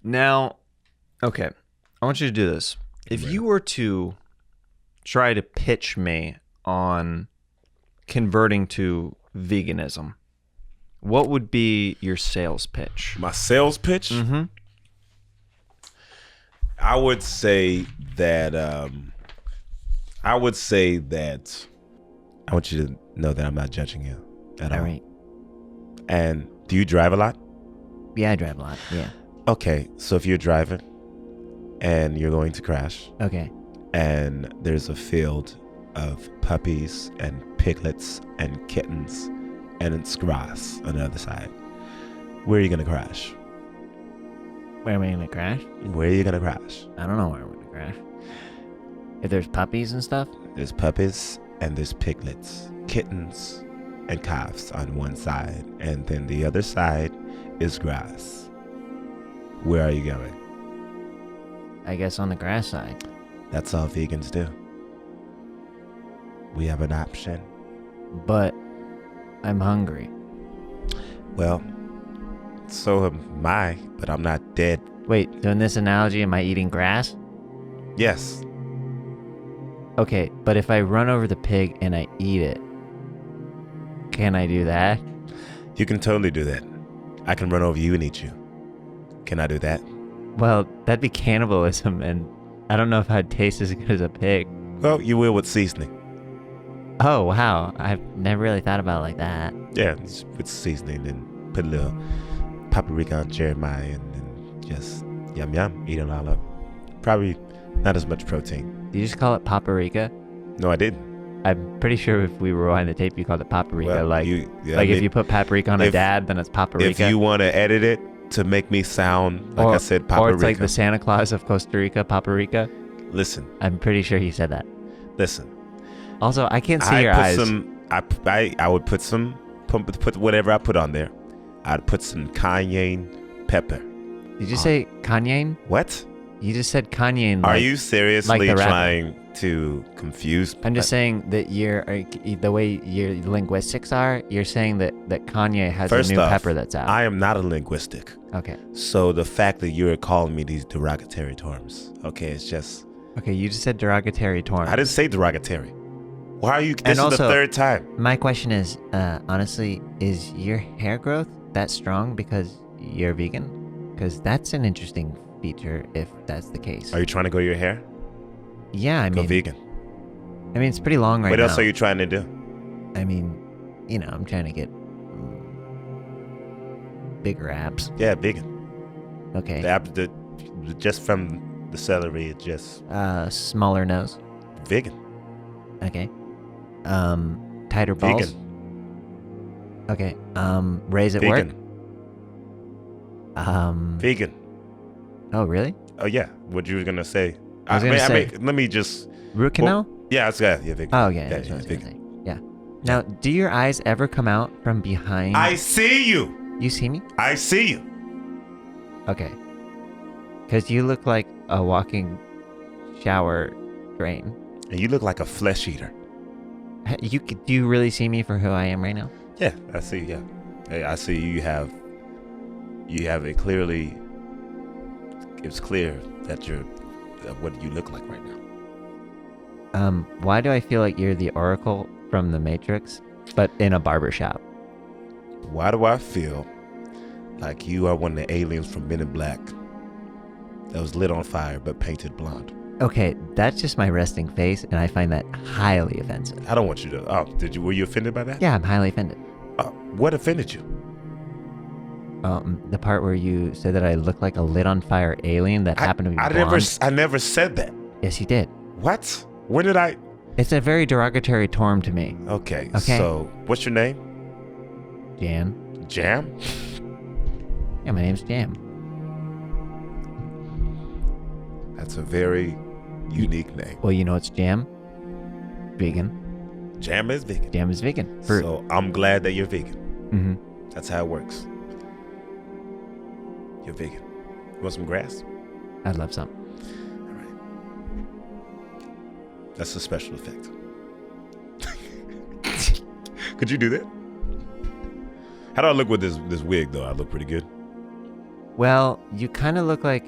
Now, okay, I want you to do this. If you were to try to pitch me on converting to veganism, what would be your sales pitch? My sales pitch? Mm-hmm. I would say that I want you to know that I'm not judging you at all. All right. And do you drive a lot? Yeah, I drive a lot. Yeah. Okay, so if you're driving and you're going to crash, Okay. and there's a field of puppies and piglets and kittens and it's grass on the other side, where are you gonna crash? Where am I gonna crash? Where are you gonna crash? I don't know where I'm gonna crash. If there's puppies and stuff? There's puppies and there's piglets, kittens and calves on one side, and then the other side is grass. Where are you going? I guess on the grass side. That's all vegans do. We have an option. But I'm hungry. Well, so am I, but I'm not dead. Wait, so in this analogy, am I eating grass? Yes. Okay, but if I run over the pig and I eat it, can I do that? You can totally do that. I can run over you and eat you. Can I do that? Well, that'd be cannibalism, and I don't know if I'd taste as good as a pig. Well, you will with seasoning. Oh, wow. I've never really thought about it like that. Yeah, it's with seasoning and put a little paprika on Jeremiah and then just yum yum, eat it all up. Probably not as much protein. Did you just call it paprika? No, I didn't. I'm pretty sure if we rewind the tape, you called it paprika. Well, like yeah, if you put paprika on a if- dad, then it's paprika. If you want to edit it to make me sound like I said paprika. Or it's like the Santa Claus of Costa Rica, paprika. Listen, I'm pretty sure he said that. listen. Also, I can't see your eyes. I would put whatever I put on there. I'd put some cayenne pepper. Did you say Kanye? What? You just said Kanye. Are you seriously the rapper. trying to confuse? I'm just saying that the way your linguistics are, you're saying that Kanye has First a new off, pepper that's out. I am not a linguistic. Okay. So the fact that you're calling me these derogatory terms, okay, it's just. Okay, you just said derogatory terms. I didn't say derogatory. Why are you? This is also, the third time. My question is, honestly, is your hair growth that strong because you're vegan? Because that's an interesting feature if that's the case. Are you trying to grow your hair? Yeah, I Go mean, vegan. I mean, it's pretty long right now. What else are you trying to do? I mean, I'm trying to get bigger abs. Yeah, vegan. Okay. The abs, just from the celery, it just Smaller nose. vegan. Okay. Tighter balls. Vegan. Okay. Raise at Vegan. work. Vegan. Oh, really? Oh yeah. What you were gonna say? I was gonna say- let me just. Root canal? Yeah, it's yeah, vegan. Oh, okay. Yeah, That's what I was gonna vegan. say. Yeah. Now, do your eyes ever come out from behind? I see you. You see me? I see you. Okay. Because you look like a walking shower drain. And you look like a flesh eater. Do you really see me for who I am right now? Yeah, I see. Yeah, hey, I see you have it clearly. It's clear that you're what you look like right now. Why do I feel like you're the Oracle from the Matrix, but in a barber shop? Why do I feel like you are one of the aliens from Men in Black that was lit on fire but painted blonde? Okay, that's just my resting face, and I find that highly offensive. I don't want you to. Oh, were you offended by that? Yeah, I'm highly offended. What offended you? The part where you said that I look like a lit on fire alien that happened to be blonde. I never said that. Yes, you did. What? When did I? It's a very derogatory term to me. Okay. Okay. So, what's your name? Jan. Jam? Yeah, my name's Jam. That's a very unique name. Well, you know it's Jam. Vegan. Jam is vegan. Jam is vegan. So I'm glad that you're vegan. Mm-hmm. That's how it works. You're vegan. You want some grass? I'd love some. All right. That's a special effect. Could you do that? How do I look with this wig, though? I look pretty good. Well, you kind of look like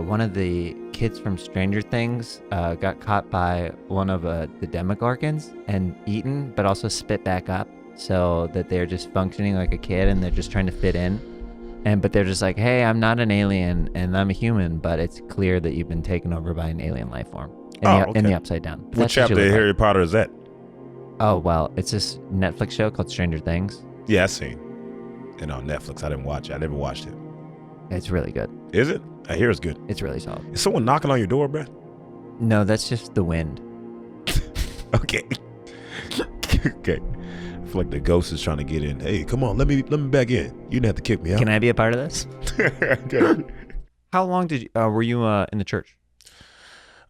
one of the kids from Stranger Things got caught by one of the Demogorgons and eaten, but also spit back up, so that they're just functioning like a kid and they're just trying to fit in. But they're just like, hey, I'm not an alien and I'm a human, but it's clear that you've been taken over by an alien life form in the Upside Down. What chapter of Harry Potter is that? Oh, well, it's this Netflix show called Stranger Things. Yeah, I seen. And on Netflix, I didn't watch it. I never watched it. It's really good. Is it? I hear it's good. It's really solid. Is someone knocking on your door, bro? No, that's just the wind. Okay. Okay. I feel like the ghost is trying to get in. Hey, come on, let me back in. You didn't have to kick me out. Can I be a part of this? Okay. How long were you in the church?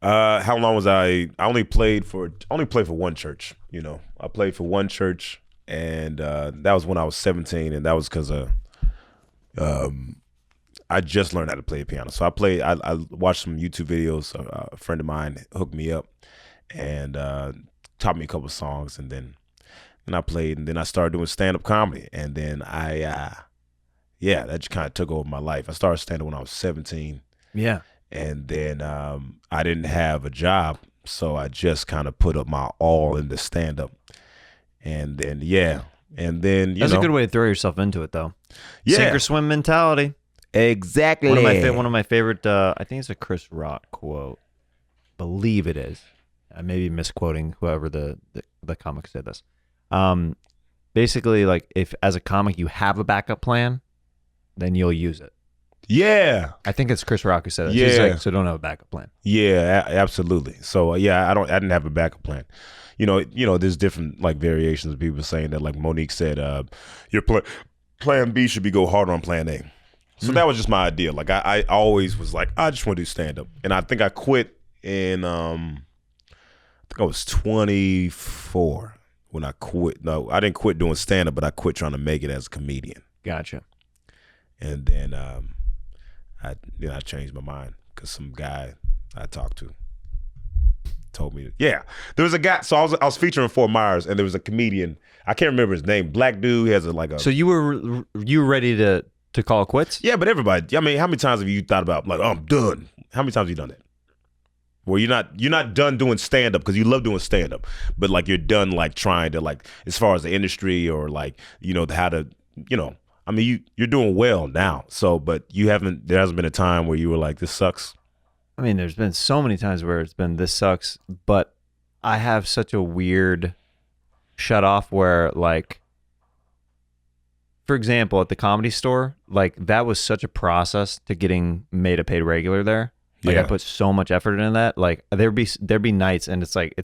How long was I? I only played for one church. You know, I played for one church, and that was when I was 17, and that was because I just learned how to play the piano. So I watched some YouTube videos. A friend of mine hooked me up and taught me a couple songs, and then I played, and then I started doing stand-up comedy, and then that just kind of took over my life. I started stand-up when I was 17. Yeah. And then I didn't have a job, so I just kind of put up my all into stand-up. And then, That's a good way to throw yourself into it, though. Yeah. Sink or swim mentality. Exactly. One of my favorite, I think it's a Chris Rock quote. Believe it is. I may be misquoting whoever the comic said this. Basically, like if as a comic you have a backup plan, then you'll use it. Yeah, I think it's Chris Rock who said that. Yeah. He's like, so don't have a backup plan. yeah, absolutely. So yeah, I didn't have a backup plan. You know, there's different like variations of people saying that. Like Monique said, your plan B should be go harder on plan A. So that was just my idea. Like I always was like, I just want to do stand up, and I think I quit in I think I was 24 when I quit. No, I didn't quit doing stand up, but I quit trying to make it as a comedian. Gotcha. And then I changed my mind because some guy I talked to told me. Yeah, there was a guy. So I was featuring Fort Myers, and there was a comedian. I can't remember his name. Black dude. He has a. So you were ready to call it quits? Yeah, but everybody. I mean, how many times have you thought about like, oh, I'm done? How many times have you done that? Where you're not done doing stand up because you love doing stand up, but like you're done like trying to like as far as the industry or like how to I mean you're doing well now. So but there hasn't been a time where you were like, this sucks. I mean, there's been so many times where it's been this sucks, but I have such a weird shut off where like, for example, at the Comedy Store, like that was such a process to getting made a paid regular there. Like I put so much effort into that. Like there'd be nights, and it's like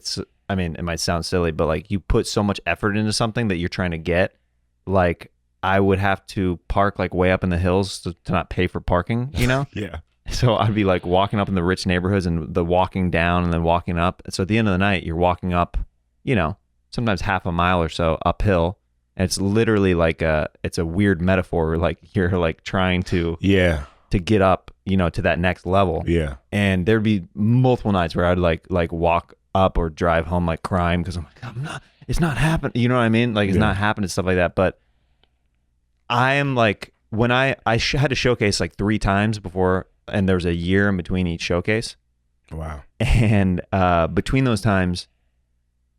I mean, it might sound silly, but like you put so much effort into something that you're trying to get. Like I would have to park like way up in the hills to not pay for parking, Yeah. So I'd be like walking up in the rich neighborhoods and the walking down and then walking up. So at the end of the night, you're walking up, sometimes half a mile or so uphill. And it's literally like it's a weird metaphor. Like you're like trying to get up, to that next level. Yeah. And there'd be multiple nights where I'd like walk up or drive home like crying because I'm like, it's not happening. You know what I mean? Like it's not happening, stuff like that. But I am like, when I had to showcase like 3 times before, and there was a year in between each showcase. Wow. And between those times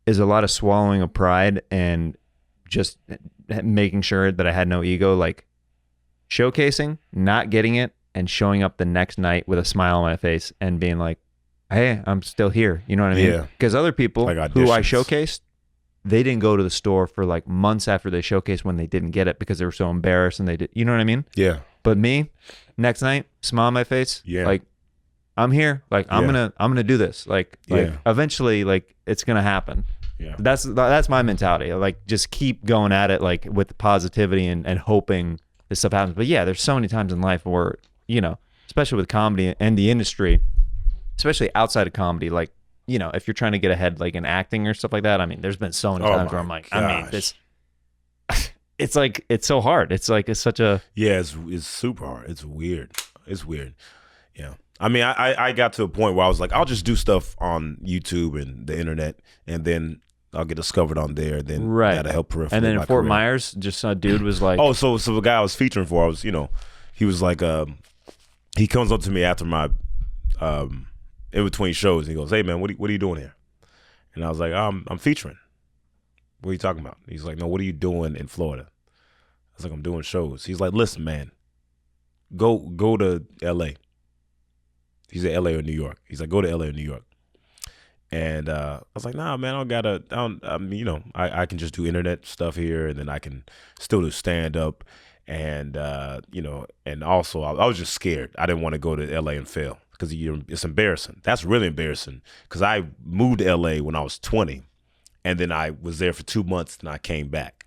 is a lot of swallowing of pride and just making sure that I had no ego, like showcasing, not getting it, and showing up the next night with a smile on my face and being like, hey, I'm still here. You know what I mean? Yeah. Because other people Like who I auditions. showcased, they didn't go to the store for like months after they showcased when they didn't get it because they were so embarrassed and they did. You know what I mean? Yeah. But me, next night, smile on my face. Yeah. Like, I'm here. Like, I'm gonna do this. Like eventually, like it's gonna happen. Yeah. That's my mentality. Like, just keep going at it, like with positivity and hoping this stuff happens. But yeah, there's so many times in life where especially with comedy and the industry, especially outside of comedy, like if you're trying to get ahead, like in acting or stuff like that. I mean, there's been so many times where I'm like, I mean, this. It's like it's so hard. It's like it's such a it's super hard. It's weird. Yeah. I mean, I got to a point where I was like, I'll just do stuff on YouTube and the internet, and then I'll get discovered on there. Then that'll help peripherally. And then in my Fort career. Myers, just a dude was like, oh, so the guy I was featuring for, I was, he was like, he comes up to me after my, in between shows. He goes, hey man, what are you doing here? And I was like, I'm featuring. What are you talking about? He's like, no, what are you doing in Florida? I was like, I'm doing shows. He's like, listen, man, go to LA. He's at LA or New York. He's like, go to LA or New York. And I was like, nah, man, I can just do internet stuff here, and then I can still do stand up. And, and also I was just scared. I didn't want to go to LA and fail because it's embarrassing. That's really embarrassing because I moved to LA when I was 20, and then I was there for 2 months, and I came back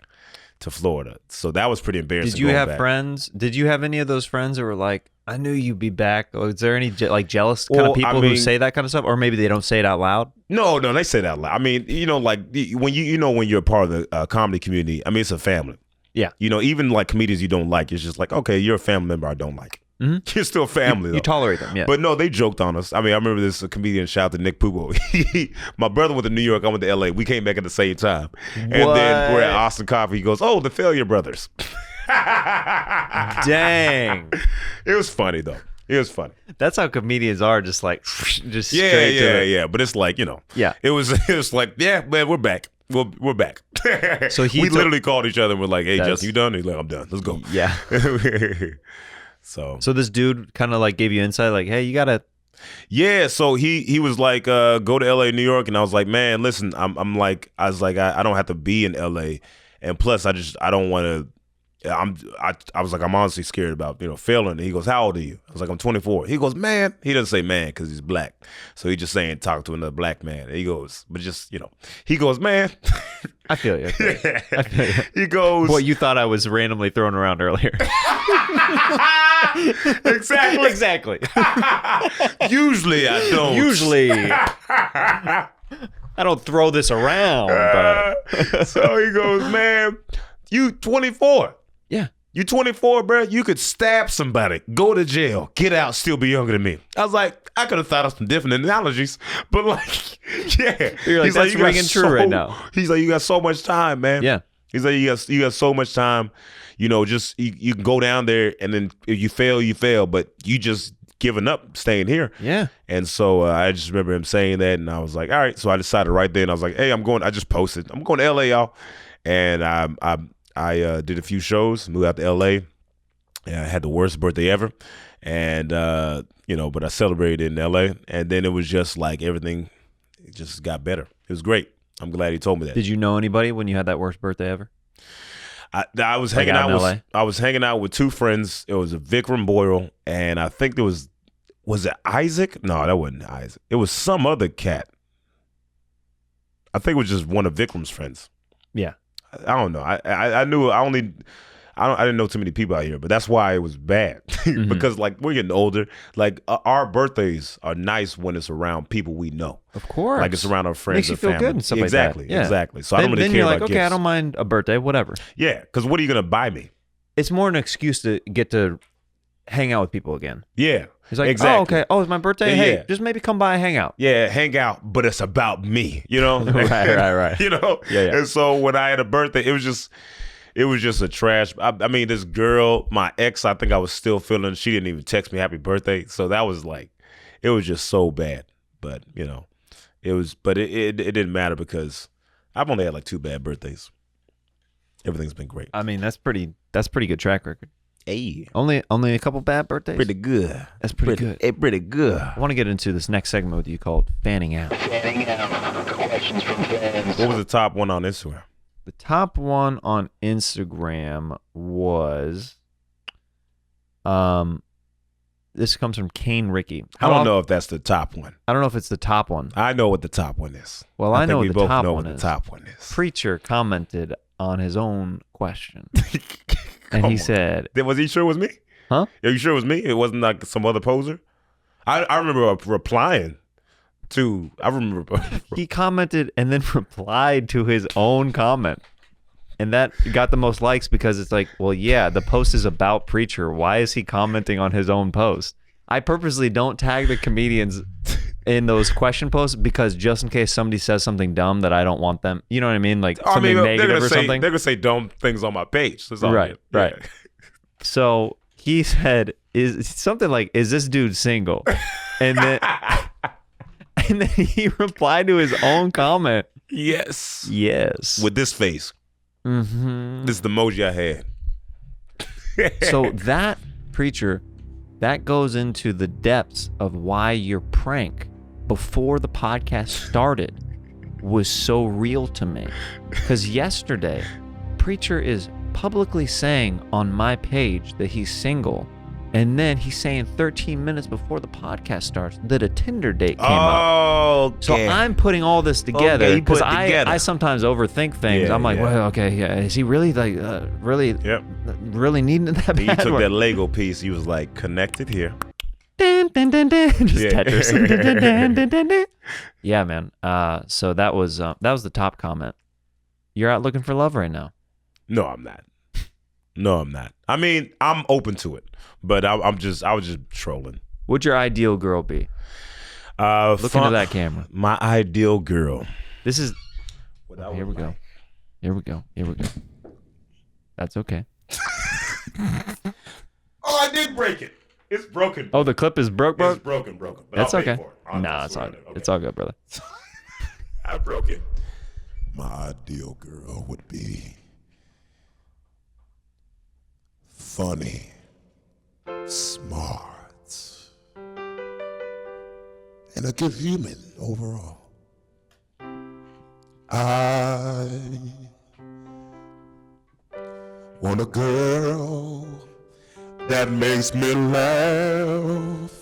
to Florida. So that was pretty embarrassing. Did you have friends? Did you have any of those friends that were like, I knew you'd be back? Or is there any like jealous kind of people who say that kind of stuff? Or maybe they don't say it out loud? No, they say that out loud. I mean, like when when you're a part of the comedy community, I mean, it's a family. Yeah. Even like comedians you don't like, it's just like, okay, you're a family member I don't like. Mm-hmm. You're still family, though. You tolerate them, yeah. But no, they joked on us. I mean, I remember this comedian, shout out to Nick Pubo. My brother went to New York, I went to LA. We came back at the same time. And then we're at Austin Coffee. He goes, oh, the Failure Brothers. Dang. It was funny, though. It was funny. That's how comedians are, just like, just straight to it. Yeah. But it's like, Yeah. It was like, yeah, man, we're back. We're back. So we literally called each other and we're like, hey, Justin, you done? He's like, I'm done. Let's go. Yeah. So this dude kind of like gave you insight, like, hey, you gotta Yeah, so he was like, go to LA, New York, and I was like, man, listen, I don't have to be in LA, and plus I don't want to. I was like, I'm honestly scared about failing. And he goes, how old are you? I was like, I'm 24. He goes, man. He doesn't say man because he's black, so he just saying talk to another black man. And he goes, but just he goes, man. I feel you. I feel you. He goes, what you thought I was randomly throwing around earlier. Exactly. Usually I don't. Usually I don't throw this around. But. So he goes, man, you 24. Yeah. You 24, bro. You could stab somebody, go to jail, get out, still be younger than me. I was like, I could have thought of some different analogies, but like, yeah. You're like, that's ringing true right now. He's like, you got so much time, man. Yeah. He's like, you got so much time. Just you can go down there, and then if you fail, but you just giving up staying here. Yeah. And so I just remember him saying that, and I was like, all right. So I decided right then, I was like, hey, I just posted. I'm going to LA, y'all. And I did a few shows, moved out to LA. And I had the worst birthday ever. And, but I celebrated in LA. And then it was just like everything just got better. It was great. I'm glad he told me that. Did you know anybody when you had that worst birthday ever? I was hanging out with LA? I was hanging out with two friends. It was a Vikram Boyle, and I think was it Isaac? No, that wasn't Isaac. It was some other cat. I think it was just one of Vikram's friends. Yeah. I don't know. I didn't know too many people out here, but that's why it was bad. Because like we're getting older. Like our birthdays are nice when it's around people we know. Of course. Like it's around our friends. Makes you feel family. good and stuff Exactly. like that. Yeah. Exactly. So I don't really then care you're like, about okay, gifts. I don't mind a birthday, whatever. Yeah, because what are you gonna buy me? It's more an excuse to get to hang out with people again. Yeah. He's like, exactly. oh, okay. Oh, it's my birthday? Yeah, Hey, yeah. just maybe come by and hang out. Yeah, hang out, but it's about me, Right. Yeah. And so when I had a birthday, it was just a trash. I mean, this girl, my ex, I think I was still feeling. She didn't even text me happy birthday, so that was like, it was just so bad. But it was. But it didn't matter because I've only had like 2 bad birthdays. Everything's been great. I mean, that's pretty good track record. Hey, Only a couple bad birthdays? pretty good. That's pretty good. Pretty good. I want to get into this next segment with you called Fanning Out. Questions from fans. What was the top one on Instagram? The top one on Instagram was, this comes from Kane Ricky. I don't know if that's the top one. I don't know if it's the top one. I know what the top one is. Well, I know think what we the both top know one what is. the top one is. Preacher commented on his own question. And Come he on. said, Was he sure it was me? huh? Are you sure it was me? It wasn't like some other poser? I remember replying to, He commented and then replied to his own comment. And that got the most likes because it's like, well, yeah, the post is about Preacher. Why is he commenting on his own post? I purposely don't tag the comedians in those question posts because just in case somebody says something dumb that I don't want them, you know what I mean? Like something negative or something. They're going to say dumb things on my page. That's all Right. Yeah. So he said, is something like, is this dude single? And then he replied to his own comment. Yes. Yes. With this face. Mm-hmm. This is the emoji I had. So that, Preacher, that goes into the depths of why your prank before the podcast started was so real to me. Because yesterday, Preacher is publicly saying on my page that he's single, and then he's saying 13 minutes before the podcast starts that a Tinder date came up. So I'm putting all this together because I sometimes overthink things. Yeah, I'm like, yeah. well, okay, yeah, is he really like really needing that bad? He took Or- that Lego piece. He was like, connected here. Dun, dun, dun, dun. Just Yeah. Tetris. Dun, dun, dun, dun, dun, dun. Yeah, man. So that was the top comment. You're out looking for love right now. No, I'm not. I mean, I'm open to it, but I was just trolling. Would your ideal girl be? Look into that camera. My ideal girl. This is. What Here we go. Here we go. That's okay. Oh, I did break it. It's broken. Oh, the clip is broke. It's broken. But That's I'll pay okay. for it. Nah, it's all good. It's all good, brother. I broke it. My ideal girl would be funny, smart, and a good human overall. I want a girl that makes me laugh.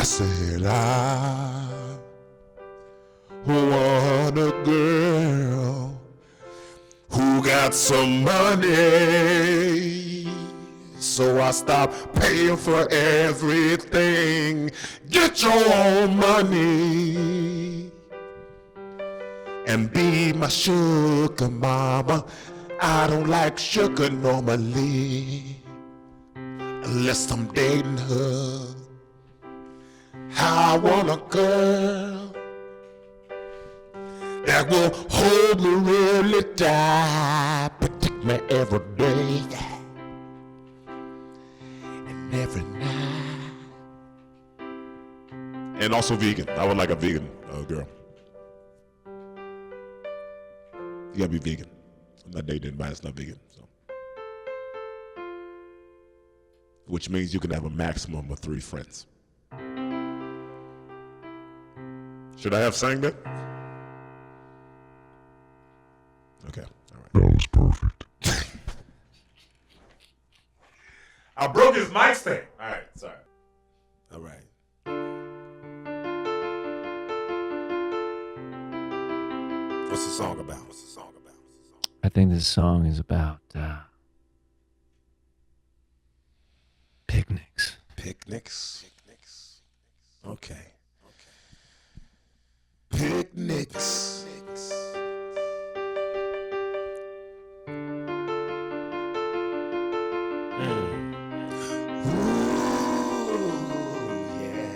I said I want a girl who got some money, so I stop paying for everything. Get your own money and be my sugar mama. I don't like sugar normally unless I'm dating her. I want a girl that will hold me really tight, protect me every day and every night. And also vegan. I would like a vegan girl. You gotta be vegan. I'm not dating anybody that's not vegan. So. Which means you can have a maximum of 3 friends. Should I have sang that? Okay, all right. That was perfect. I broke his mic stand. All right, sorry. All right. What's the song about? I think this song is about picnics. Picnics. Okay. Picnics. Ooh, yeah.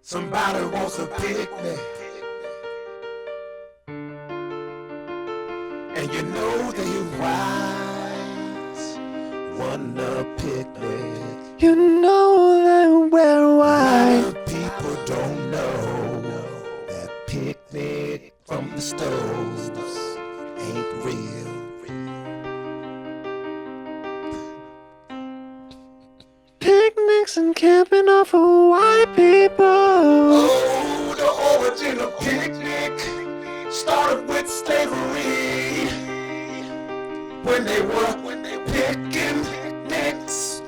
Somebody wants a picnic, and you know they right. Want a picnic. You know that we're A white. lot of people don't know that picnic from the stoves ain't real. Picnics and camping are for white people. Oh, the origin of picnic started with slavery. When they were picking nicks.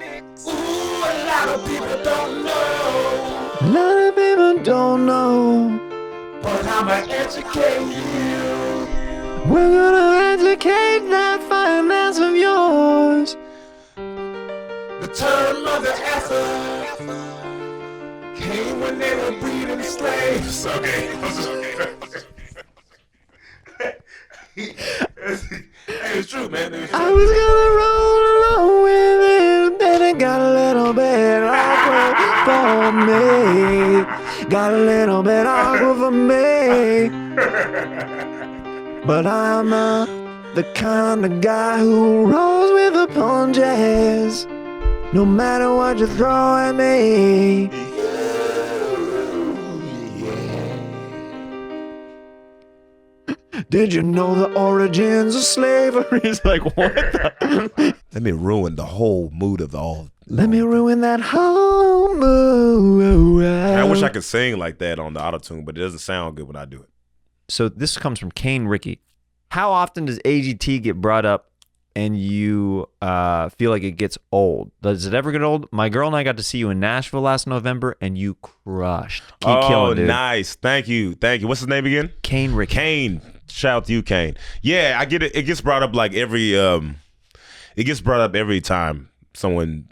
Ooh, a lot of people don't know, A lot of people don't know. but I'ma educate you. We're gonna educate that fine ass of yours. The term mother effer came when they were breeding slaves. Okay. Hey, it's true, man. It's I true. was gonna roll along with it, then it got a little bit awkward for me. Got a little bit awkward for me. But I'm the kind of guy who rolls with the punches, no matter what you throw at me. Did you know the origins of slavery? It's like, what the? Let me ruin the whole mood of the all. Let me ruin that whole mood. I wish I could sing like that on the auto-tune, but it doesn't sound good when I do it. So this comes from Kane Ricky. How often does AGT get brought up and you feel like it gets old? Does it ever get old? My girl and I got to see you in Nashville last November and you crushed. Keep killing, dude. Nice. Thank you. What's his name again? Kane Ricky. Kane. Shout out to you, Kane. Yeah, I get it. It gets brought up like every time someone,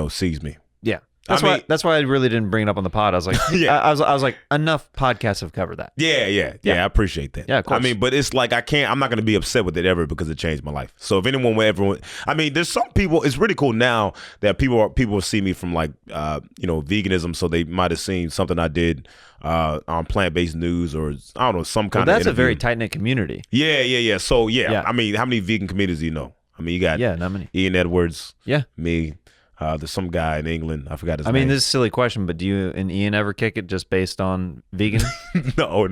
sees me. Yeah. That's why I really didn't bring it up on the pod. I was like, Yeah. I was like, enough podcasts have covered that. Yeah, I appreciate that. Yeah, of course. But it's like I'm not going to be upset with it ever because it changed my life. So if anyone will ever, there's some people, it's really cool now that people see me from like, veganism. So they might have seen something I did on plant-based news or I don't know, some kind of That's a interview. very tight-knit community. Yeah. So Yeah. how many vegan comedians do you know? You got Yeah, not many. Ian Edwards, Yeah. me, There's some guy in England. I forgot his I name. mean, this is a silly question, but do you and Ian ever kick it just based on vegan? No.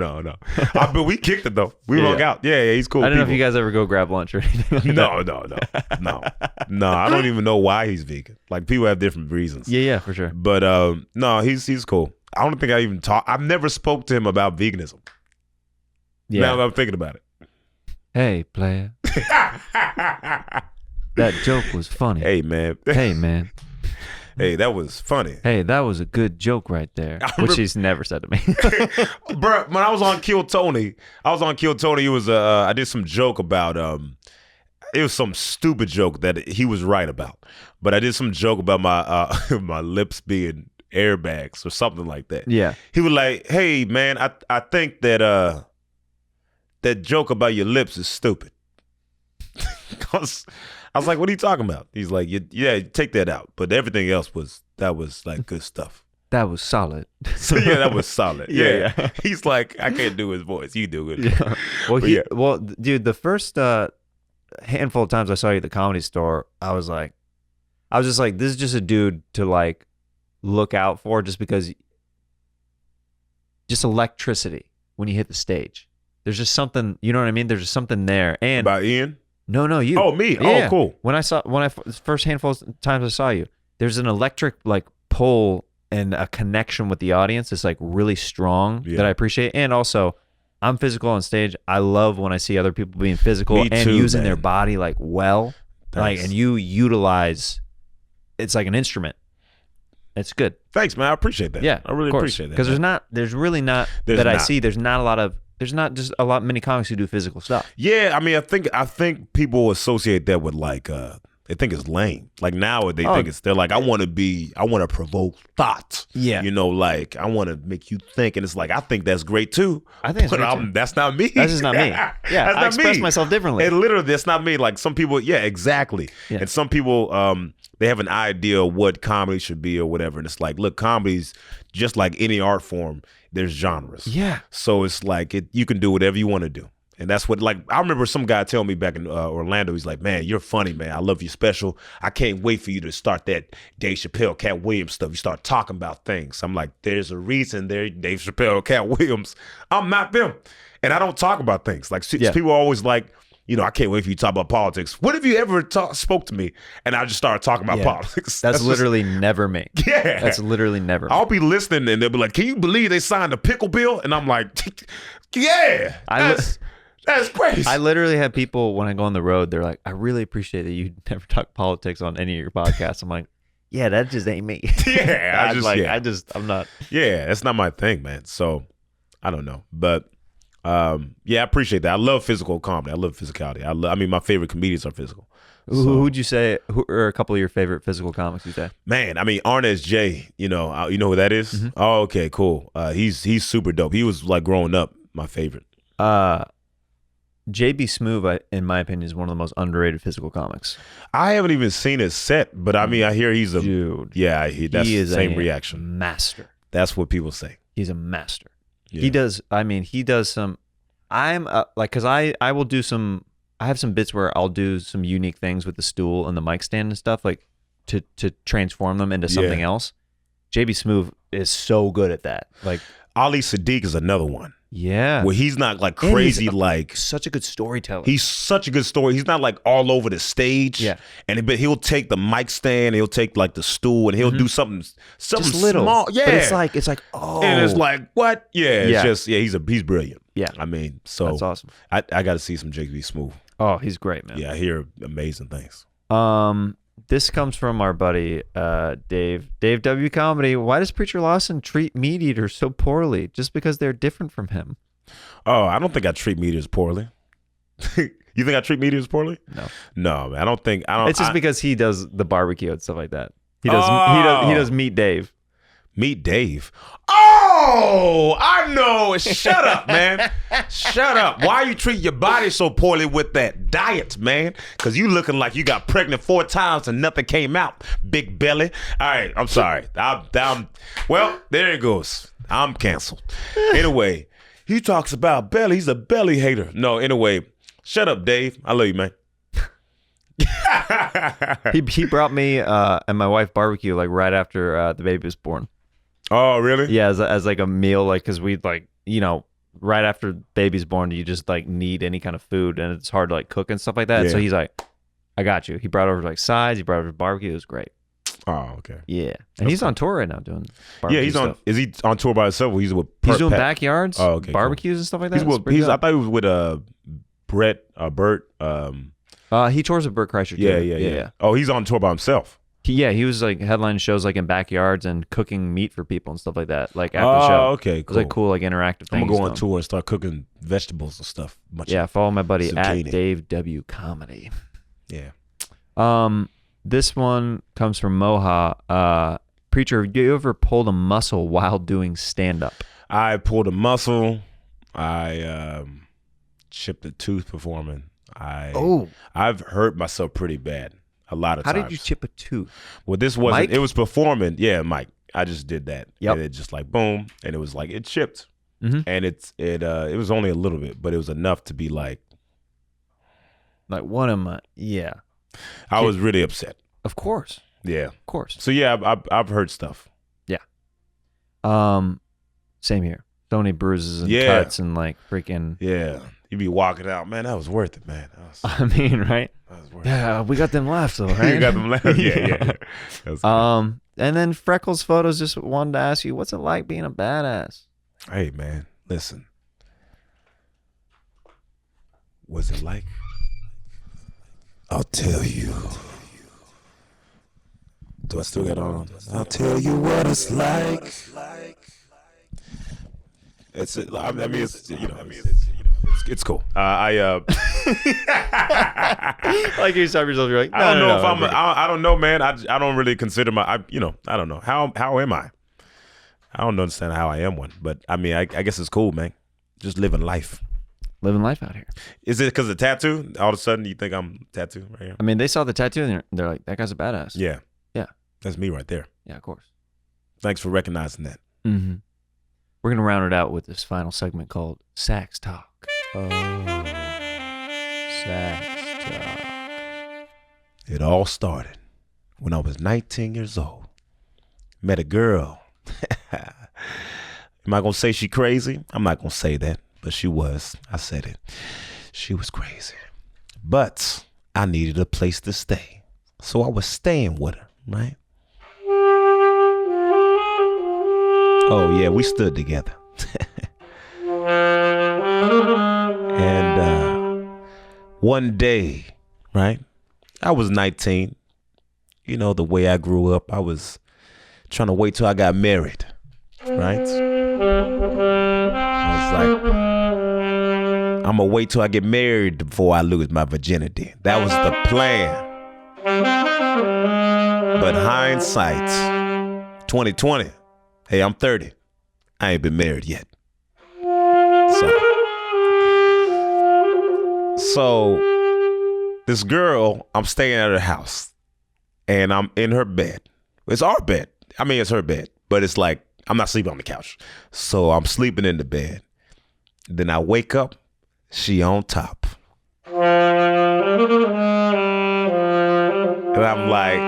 But we kicked it though. We hung out. Yeah, he's cool. I don't know if you guys ever go grab lunch or anything like that. No. I don't even know why he's vegan. Like people have different reasons. Yeah, for sure. But no, he's cool. I don't think I even I've never spoke to him about veganism. Yeah. Now that I'm thinking about it. Hey, player. That joke was funny. Hey, man. Hey, man. Hey, that was funny. Hey, that was a good joke right there. Which he's never said to me. Bro, when I was on Kill Tony, it was I did some joke about it was some stupid joke that he was right about. But I did some joke about my my lips being airbags or something like that. Yeah. He was like, "Hey, man, I think that that joke about your lips is stupid." I was like, "What are you talking about?" He's like, "Yeah, take that out." But everything else was like good stuff. That was solid. So yeah, that was solid. Yeah. He's like, I can't do his voice. You do it. Yeah. Well, But well, dude, the first handful of times I saw you at the Comedy Store, I was just like, this is just a dude to like look out for, just because, just electricity when you hit the stage. There's just something, you know what I mean? There's just something there. And About Ian? no, you. Oh, me. Yeah. Oh, cool. When I first handful of times I saw you, there's an electric like pull and a connection with the audience that's like really strong that I appreciate. And also, I'm physical on stage. I love when I see other people being physical Me and too, using man. their body like well, like, and you utilize. It's like an instrument. It's good. Thanks, man. I appreciate that. Yeah, I really appreciate that. Because there's not many comics who do physical stuff. Yeah, I mean, I think people associate that with like they think it's lame. Like now they think they're like, I want to provoke thought. Yeah. You know, like I want to make you think, and it's like I think that's great too. I think it's but great too. that's not me. That's just not me. Yeah, That's I not express me. myself differently. And literally, that's not me. Like some people, yeah, exactly. Yeah. And some people, they have an idea of what comedy should be or whatever. And it's like, look, comedy's just like any art form. There's genres. Yeah. So it's like you can do whatever you want to do. And that's what, like, I remember some guy telling me back in Orlando, he's like, man, you're funny, man. I love your special. I can't wait for you to start that Dave Chappelle, Cat Williams stuff. You start talking about things. I'm like, there's a reason there, Dave Chappelle, Cat Williams. I'm not them. And I don't talk about things. Like, people are always like, you know, I can't wait for you to talk about politics. When have you ever spoke to me and I just started talking about politics? That's literally never me. Yeah. That's literally never me. I'll be listening and they'll be like, can you believe they signed a pickle bill? And I'm like, yeah, that's crazy. I literally have people when I go on the road, they're like, I really appreciate that you never talk politics on any of your podcasts. I'm like, yeah, that just ain't me. Yeah. I'm not. Yeah, that's not my thing, man. So I don't know. But yeah, I appreciate that. I love physical comedy. I love physicality. I mean, my favorite comedians are physical. Who'd you say, who are a couple of your favorite physical comics you say? Man, I mean, Arnez J, you know who that is? Mm-hmm. Oh, okay, cool. He's super dope. He was like growing up my favorite. JB Smoove, in my opinion, is one of the most underrated physical comics. I haven't even seen his set, but I mean, I hear he's a dude. Yeah, that's he the is same a reaction. Master. That's what people say. He's a master. Yeah. He does. I mean, he does some. I'm like, because I will do some. I have some bits where I'll do some unique things with the stool and the mic stand and stuff, like to transform them into something else. JB Smoove is so good at that. Like Ali Sadiq is another one. Yeah. Where he's not like crazy, like such a good storyteller. He's such a good story. He's not like all over the stage. Yeah. But he'll take the mic stand, he'll take like the stool, and he'll do something just little. Small. Yeah. But it's like oh. And it's like, what? Yeah. It's just he's brilliant. Yeah. I mean, so that's awesome. I got to see some JB Smoove. Oh, he's great, man. Yeah, I hear amazing things. This comes from our buddy Dave W. Comedy. Why does Preacher Lawson treat meat eaters so poorly just because they're different from him? Oh, I don't think I treat meat eaters poorly. You think I treat meat eaters poorly? No, man. I don't. It's just because he does the barbecue and stuff like that. He does Meet Dave. Meet Dave. Oh, I know. Shut up, man. Shut up. Why you treat your body so poorly with that diet, man? Because you looking like you got pregnant 4 times and nothing came out. Big belly. All right, I'm sorry. Well, there it goes. I'm canceled. Anyway, he talks about belly. He's a belly hater. No, anyway, shut up, Dave. I love you, man. He brought me and my wife barbecue like right after the baby was born. Oh, really? Yeah, as like a meal, like because we like right after baby's born, you just like need any kind of food, and it's hard to like cook and stuff like that. Yeah. So he's like, I got you. He brought over like sides. He brought over barbecue. It was great. Oh, okay. Yeah, and he's on tour right now doing. Yeah, he's stuff. on. Is he on tour by himself? Or he's with. He's doing backyards, Oh, okay, barbecues and stuff like that. He's with. I thought he was with Bert. He tours with Bert Kreischer. Yeah. Oh, he's on tour by himself. He was like headlining shows like in backyards and cooking meat for people and stuff like that. Like after the show. Oh, okay, It was like cool, like interactive thing. I'm gonna go on tour and start cooking vegetables and stuff. Follow my buddy zucchini. at Dave W Comedy. Yeah. This one comes from Moha. Preacher, have you ever pulled a muscle while doing stand up? I pulled a muscle. I chipped a tooth performing. I've hurt myself pretty bad. A lot of times. How did you chip a tooth? Well, this wasn't. Mike? It was performing. Yeah, Mike. I just did that. Yep. And it just like boom, and it was like it chipped, Mhm. and it was only a little bit, but it was enough to be like. Like one of my I was really upset. Of course. Yeah. Of course. So yeah, I've heard stuff. Yeah. Same here. So many bruises and cuts and like freaking. Yeah. You be walking out, man. That was worth it, man. I mean, right? That was worth Yeah, we got them left though, right? You got them left. Yeah. That was good. And then Freckles Photos just wanted to ask you, what's it like being a badass? Hey, man, listen. What's it like? I'll tell you. Do I still got on? I'll tell you what it's like. It's. I mean, it's. It's cool. Like you stop yourself, you're like, no, I don't know no, if no, I don't know, man. I don't really consider I don't know. How am I? I don't understand how I am one, but I mean, I guess it's cool, man. Just living life. Living life out here. Is it because of the tattoo? All of a sudden, you think I'm tattooed right here? I mean, they saw the tattoo and they're like, that guy's a badass. Yeah. Yeah. That's me right there. Yeah, of course. Thanks for recognizing that. Mm-hmm. We're going to round it out with this final segment called Sax Talk. Oh, Sax Talk. It all started when I was 19 years old. Met a girl. Am I going to say she crazy? I'm not going to say that, but she was. I said it. She was crazy. But I needed a place to stay. So I was staying with her, right? Oh, yeah, we stood together. And one day, right, I was 19. You know, the way I grew up, I was trying to wait till I got married, right? I was like, I'm going to wait till I get married before I lose my virginity. That was the plan. But hindsight, 2020, hey, I'm 30. I ain't been married yet. So this girl, I'm staying at her house and I'm in her bed. It's our bed. I mean, it's her bed, but it's like, I'm not sleeping on the couch. So I'm sleeping in the bed. Then I wake up, she on top. And I'm like,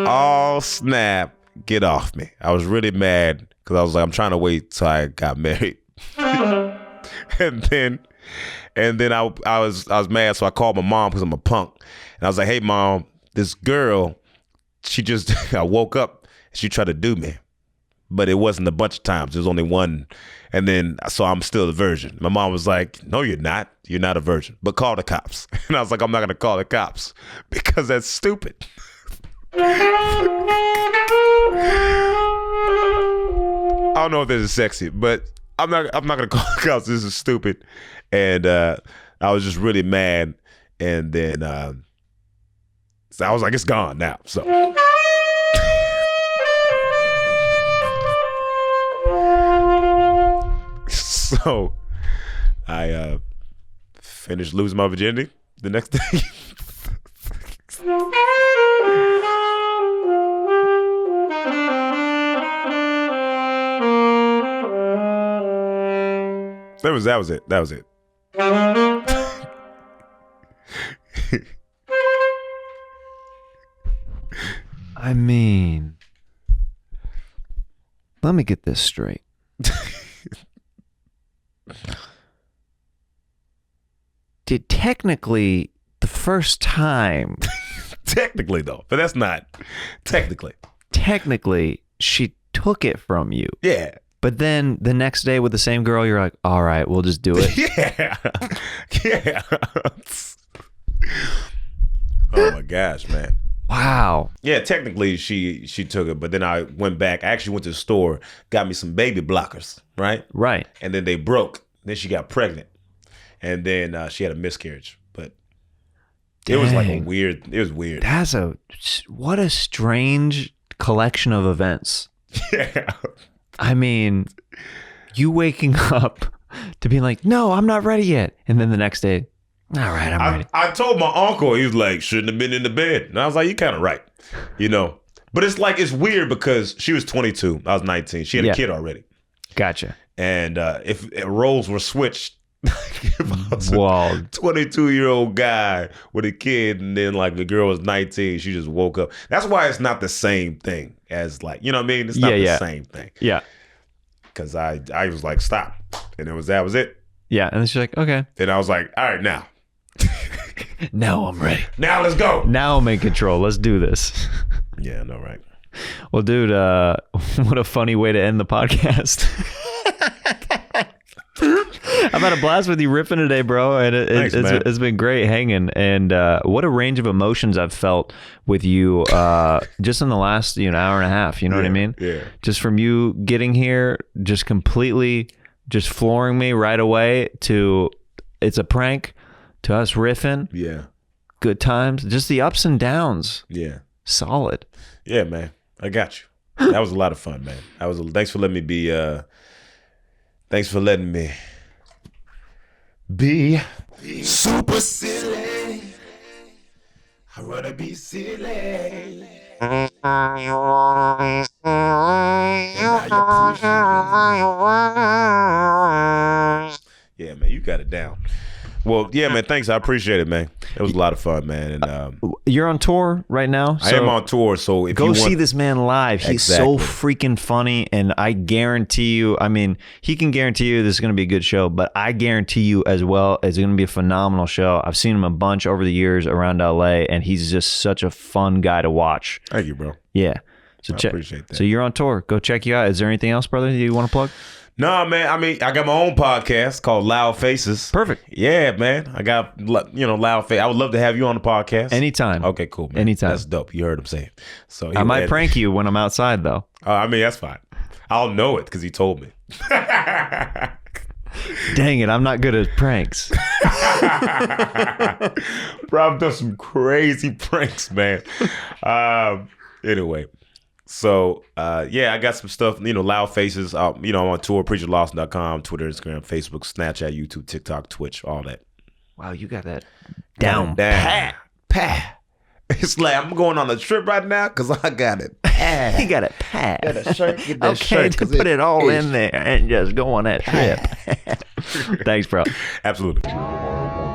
oh snap, get off me. I was really mad because I was like, I'm trying to wait till I got married. and then I was mad, so I called my mom because I'm a punk. And I was like, hey mom, this girl, I woke up and she tried to do me. But it wasn't a bunch of times. There was only one. And then, so I'm still a virgin. My mom was like, no, you're not. You're not a virgin. But call the cops. And I was like, I'm not going to call the cops because that's stupid. I don't know if this is sexy, but I'm not going to call the cops. This is stupid. And I was just really mad. And then so I was like, it's gone now. So. So I finished losing my virginity the next day. That was it. That was it. I mean, let me get this straight. Did technically the first time, Technically, though, but that's not technically. technically she took it from you, Yeah. but then the next day with the same girl, you're like, all right, we'll just do it. Yeah. Yeah. Oh my gosh, man. Wow. Yeah, technically she took it, but then I went back. I actually went to the store, got me some baby blockers, right? Right. And then they broke. Then she got pregnant, and then she had a miscarriage. But it was like Dang. it was weird. What a strange collection of events. Yeah. I mean, you waking up to be like, no, I'm not ready yet. And then the next day, all right, I'm ready. I told my uncle, he was like, shouldn't have been in the bed. And I was like, you're kind of right, you know. But it's like, it's weird because she was 22. I was 19. She had a kid already. Gotcha. And if roles were switched, if I was Wow. a 22-year-old guy with a kid and then like the girl was 19, she just woke up. That's why it's not the same thing as like, you know what I mean? It's not the same thing. Yeah. Because I was like, stop. And that was it. Yeah. And then she's like, okay. Then I was like, all right, now. Now I'm ready. Now let's go. Now I'm in control. Let's do this. Yeah, I know, right? Well, dude, what a funny way to end the podcast. I've had a blast with you riffing today, bro, and Thanks, man. it's been great hanging. And what a range of emotions I've felt with you just in the last hour and a half. You know what I mean? Yeah. Just from you getting here, just completely just flooring me right away to it's a prank, to us riffing, Yeah. good times, just the ups and downs. Yeah. Solid. Yeah, man. I got you. That was a lot of fun, man. Thanks for letting me be Super silly. I'd rather be silly. And now Yeah, man, you got it down. Well, yeah, man, thanks. I appreciate it, man. It was a lot of fun, man. And You're on tour right now. I am on tour, so if Go you want, see this man live. He's so freaking funny, and I guarantee you, I mean, he can guarantee you this is going to be a good show, but I guarantee you as well, it's going to be a phenomenal show. I've seen him a bunch over the years around LA, and he's just such a fun guy to watch. Thank you, bro. Yeah. So I appreciate that. So you're on tour. Go check you out. Is there anything else, brother, you want to plug? No, man. I mean, I got my own podcast called Loud Faces. Perfect. Yeah, man. I got Loud Face. I would love to have you on the podcast Anytime. Okay, cool, man. Anytime. That's dope. You heard him say it. So I might prank you when I'm outside, though. I mean, that's fine. I'll know it because he told me. Dang it, I'm not good at pranks. Bro, I've done some crazy pranks, man. Anyway, so yeah, I got some stuff. Loud Faces. I'm on tour. PreacherLawson.com, Twitter, Instagram, Facebook, Snapchat, YouTube, TikTok, Twitch, all that. Wow, you got that down. Pat. It's like I'm going on a trip right now because I got it. He got it pat. Get that Okay, shirt, to 'cause put it all in there and just go on that trip. Thanks, bro. Absolutely. You're the one